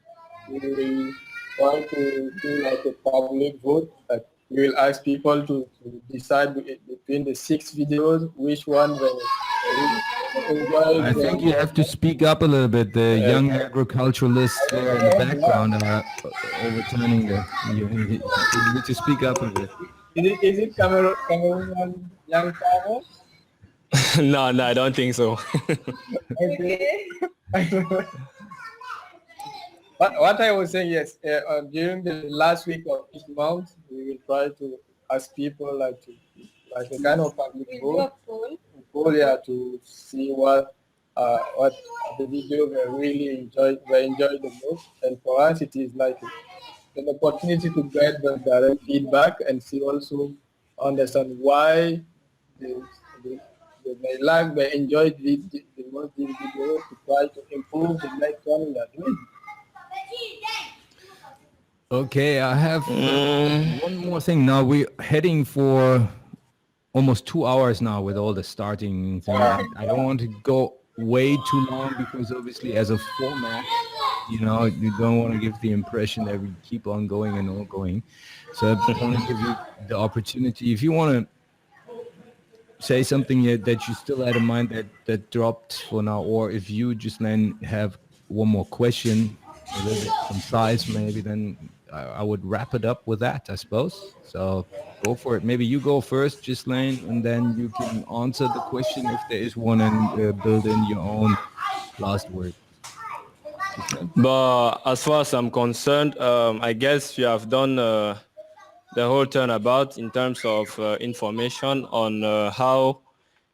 we will try to do like a public vote. Like we will ask people to decide between the 6 videos which one they enjoy. I think you have to speak up a little bit. The young agriculturalists there in the background are overturning you need to speak up a bit. Is it Cameroon young farmers? No, I don't think so. Okay. What I was saying, yes, during the last week of each month, we will try to ask people like a kind of public vote, to see what the video they really enjoy the most. And for us, it is like an opportunity to get the direct feedback and see also understand why they enjoyed the most this video to try to improve the next one we are doing. Okay, I have one more thing. Now we're heading for almost 2 hours now with all the starting thing. I don't want to go way too long because obviously as a format, you don't want to give the impression that we keep on going and on going. So I want to give you the opportunity. If you want to say something that you still had in mind that dropped for now, or if you just then have one more question, a little bit concise maybe, then I would wrap it up with that, I suppose. So go for it. Maybe you go first, Ghislain, and then you can answer the question if there is one and build in your own last word. Ghislain? But as far as I'm concerned, I guess you have done the whole turnabout in terms of information on how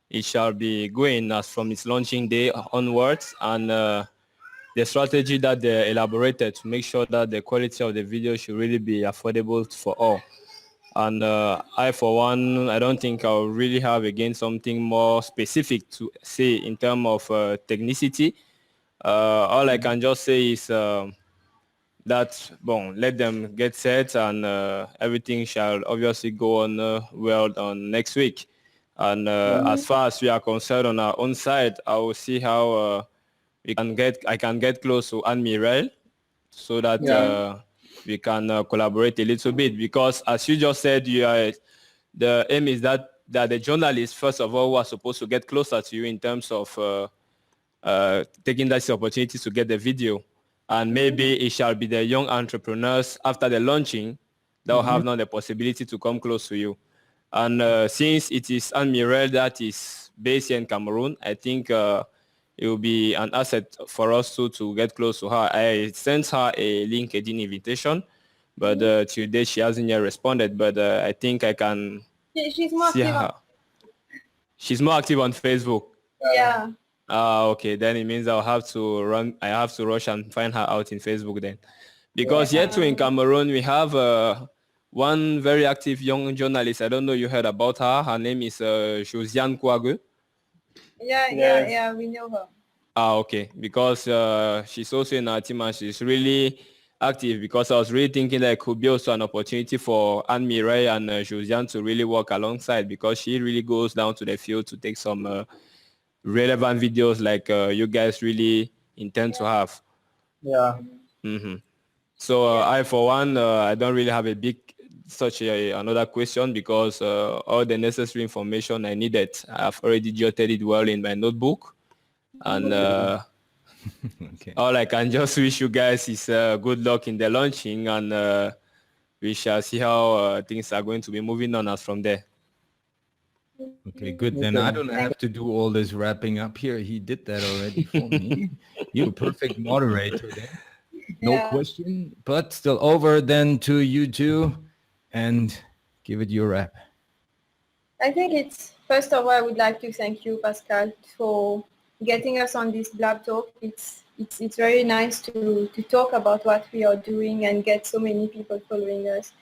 it shall be going as from its launching day onwards, and the strategy that they elaborated to make sure that the quality of the video should really be affordable for all. And I, for one, I don't think I'll really have again something more specific to say in terms of technicity. All I can just say is that, let them get set, and everything shall obviously go on well on next week. And as far as we are concerned on our own side, I will see how I can get close to Anne Mirel so that we can collaborate a little bit, because as you just said, the aim is that the journalists, first of all, who are supposed to get closer to you in terms of taking that opportunity to get the video. And maybe it shall be the young entrepreneurs after the launching that will have now the possibility to come close to you. And since it is Anne Mirel that is based here in Cameroon, I think it will be an asset for us to get close to her. I sent her a LinkedIn invitation, but today she hasn't yet responded. But I think I can She's more see active. her. She's more active on Facebook. Yeah. Okay, then it means I have to rush and find her out in Facebook then. Because yet too in Cameroon, we have one very active young journalist. I don't know you heard about her. Her name is Josiane Kouague. Yeah, we know her. Okay, because she's also in our team and she's really active, because I was really thinking that it could be also an opportunity for Anne Mireille and Josiane to really work alongside, because she really goes down to the field to take some relevant videos like you guys really intend to have. Yeah. So I, for one, I don't really have another question, because all the necessary information I needed, I've already jotted it well in my notebook. And Okay. all I can just wish you guys is good luck in the launching, and we shall see how things are going to be moving on as from there. Okay, good. Then I don't have to do all this wrapping up here. He did that already for me. You're a perfect moderator then. No question, but still over then to you two, and give it your wrap. I think it's, first of all, I would like to thank you, Pascal, for getting us on this Blab talk. It's very nice to talk about what we are doing and get so many people following us.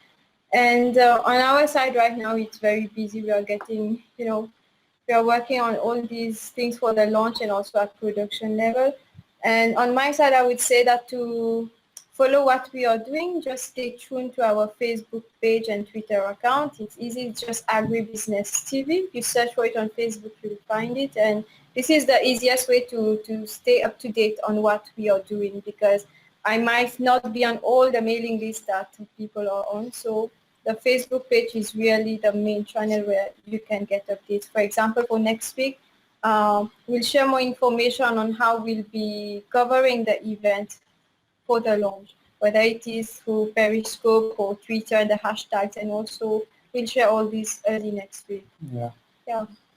And on our side right now, it's very busy. We are getting, we are working on all these things for the launch and also at production level. And on my side, I would say that to follow what we are doing, just stay tuned to our Facebook page and Twitter account. It's easy, it's just Agribusiness TV. You search for it on Facebook, you'll find it. And this is the easiest way to stay up to date on what we are doing, because I might not be on all the mailing lists that people are on. So the Facebook page is really the main channel where you can get updates. For example, for next week, we'll share more information on how we'll be covering the event for the launch, whether it is through Periscope or Twitter and the hashtags, and also we'll share all this early next week. Yeah.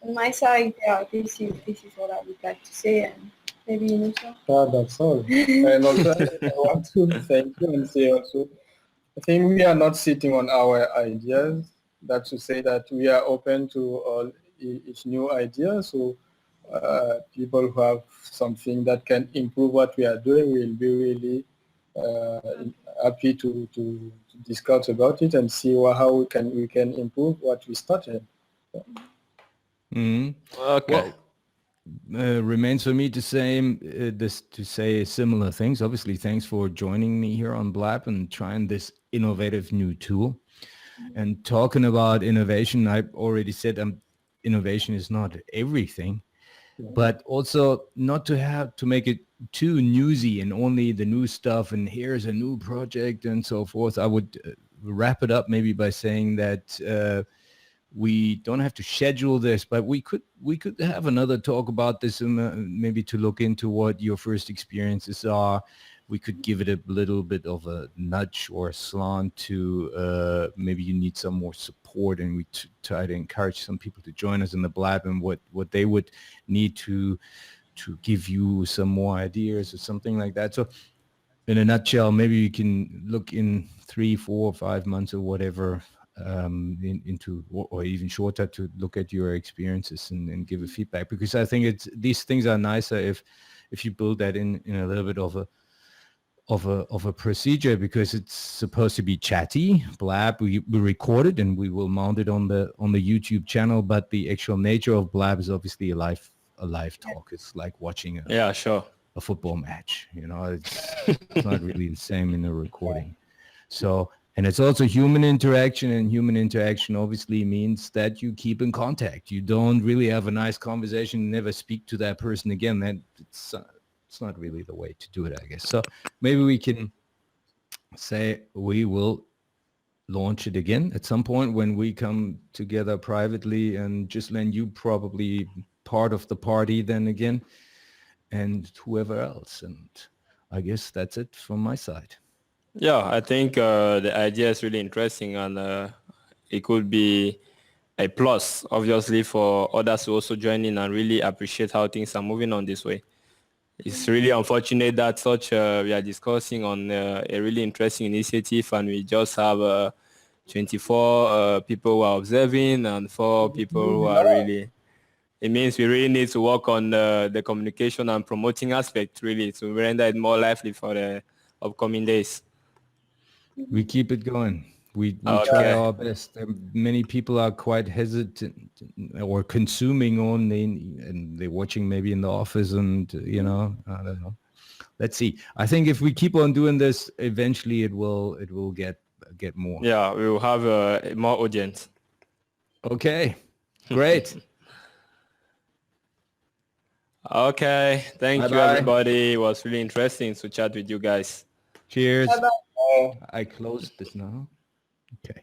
On my side, this is what I would like to say, and maybe Inoussa. That's all. And also, I want to thank you and say also, I think we are not sitting on our ideas. That's to say that we are open to all each new idea. So people who have something that can improve what we are doing will be really happy to discuss about it and see how we can improve what we started. Okay. Well, remains for me to say similar things. Obviously, thanks for joining me here on Blab and trying this innovative new tool. And talking about innovation, I already said innovation is not everything, but also not to make it too newsy and only the new stuff and here's a new project and so forth. I would wrap it up maybe by saying that we don't have to schedule this, but we could have another talk about this, maybe to look into what your first experiences are. We could give it a little bit of a nudge or a slant to maybe you need some more support, and we try to encourage some people to join us in the Blab and what they would need to give you some more ideas or something like that. So in a nutshell, maybe you can look in 3, 4, 5 months or whatever into or even shorter to look at your experiences and give a feedback, because I think these things are nicer if you build that in a little bit of a procedure, because it's supposed to be chatty. Blab, we record it and we will mount it on the YouTube channel, but the actual nature of Blab is obviously a live talk. It's like watching a football match, it's not really the same in a recording. So, and it's also human interaction, and human interaction obviously means that you keep in contact. You don't really have a nice conversation, never speak to that person again. That it's not really the way to do it, I guess. So maybe we can say we will launch it again at some point when we come together privately, and Ghislain, you probably part of the party then again, and whoever else. And I guess that's it from my side. Yeah, I think the idea is really interesting, and it could be a plus, obviously, for others to also join in and really appreciate how things are moving on this way. It's really unfortunate that we are discussing on a really interesting initiative, and we just have 24 people who are observing and 4 people who are really. It means we really need to work on the communication and promoting aspect, really, to render it more lively for the upcoming days. We keep it going. We try our best. Many people are quite hesitant or consuming only, and they're watching maybe in the office, and I don't know. Let's see. I think if we keep on doing this, eventually it will get more. Yeah, we will have more audience. Okay, great. Okay, thank you everybody. It was really interesting to chat with you guys. Cheers. Bye-bye. I closed this now. Okay.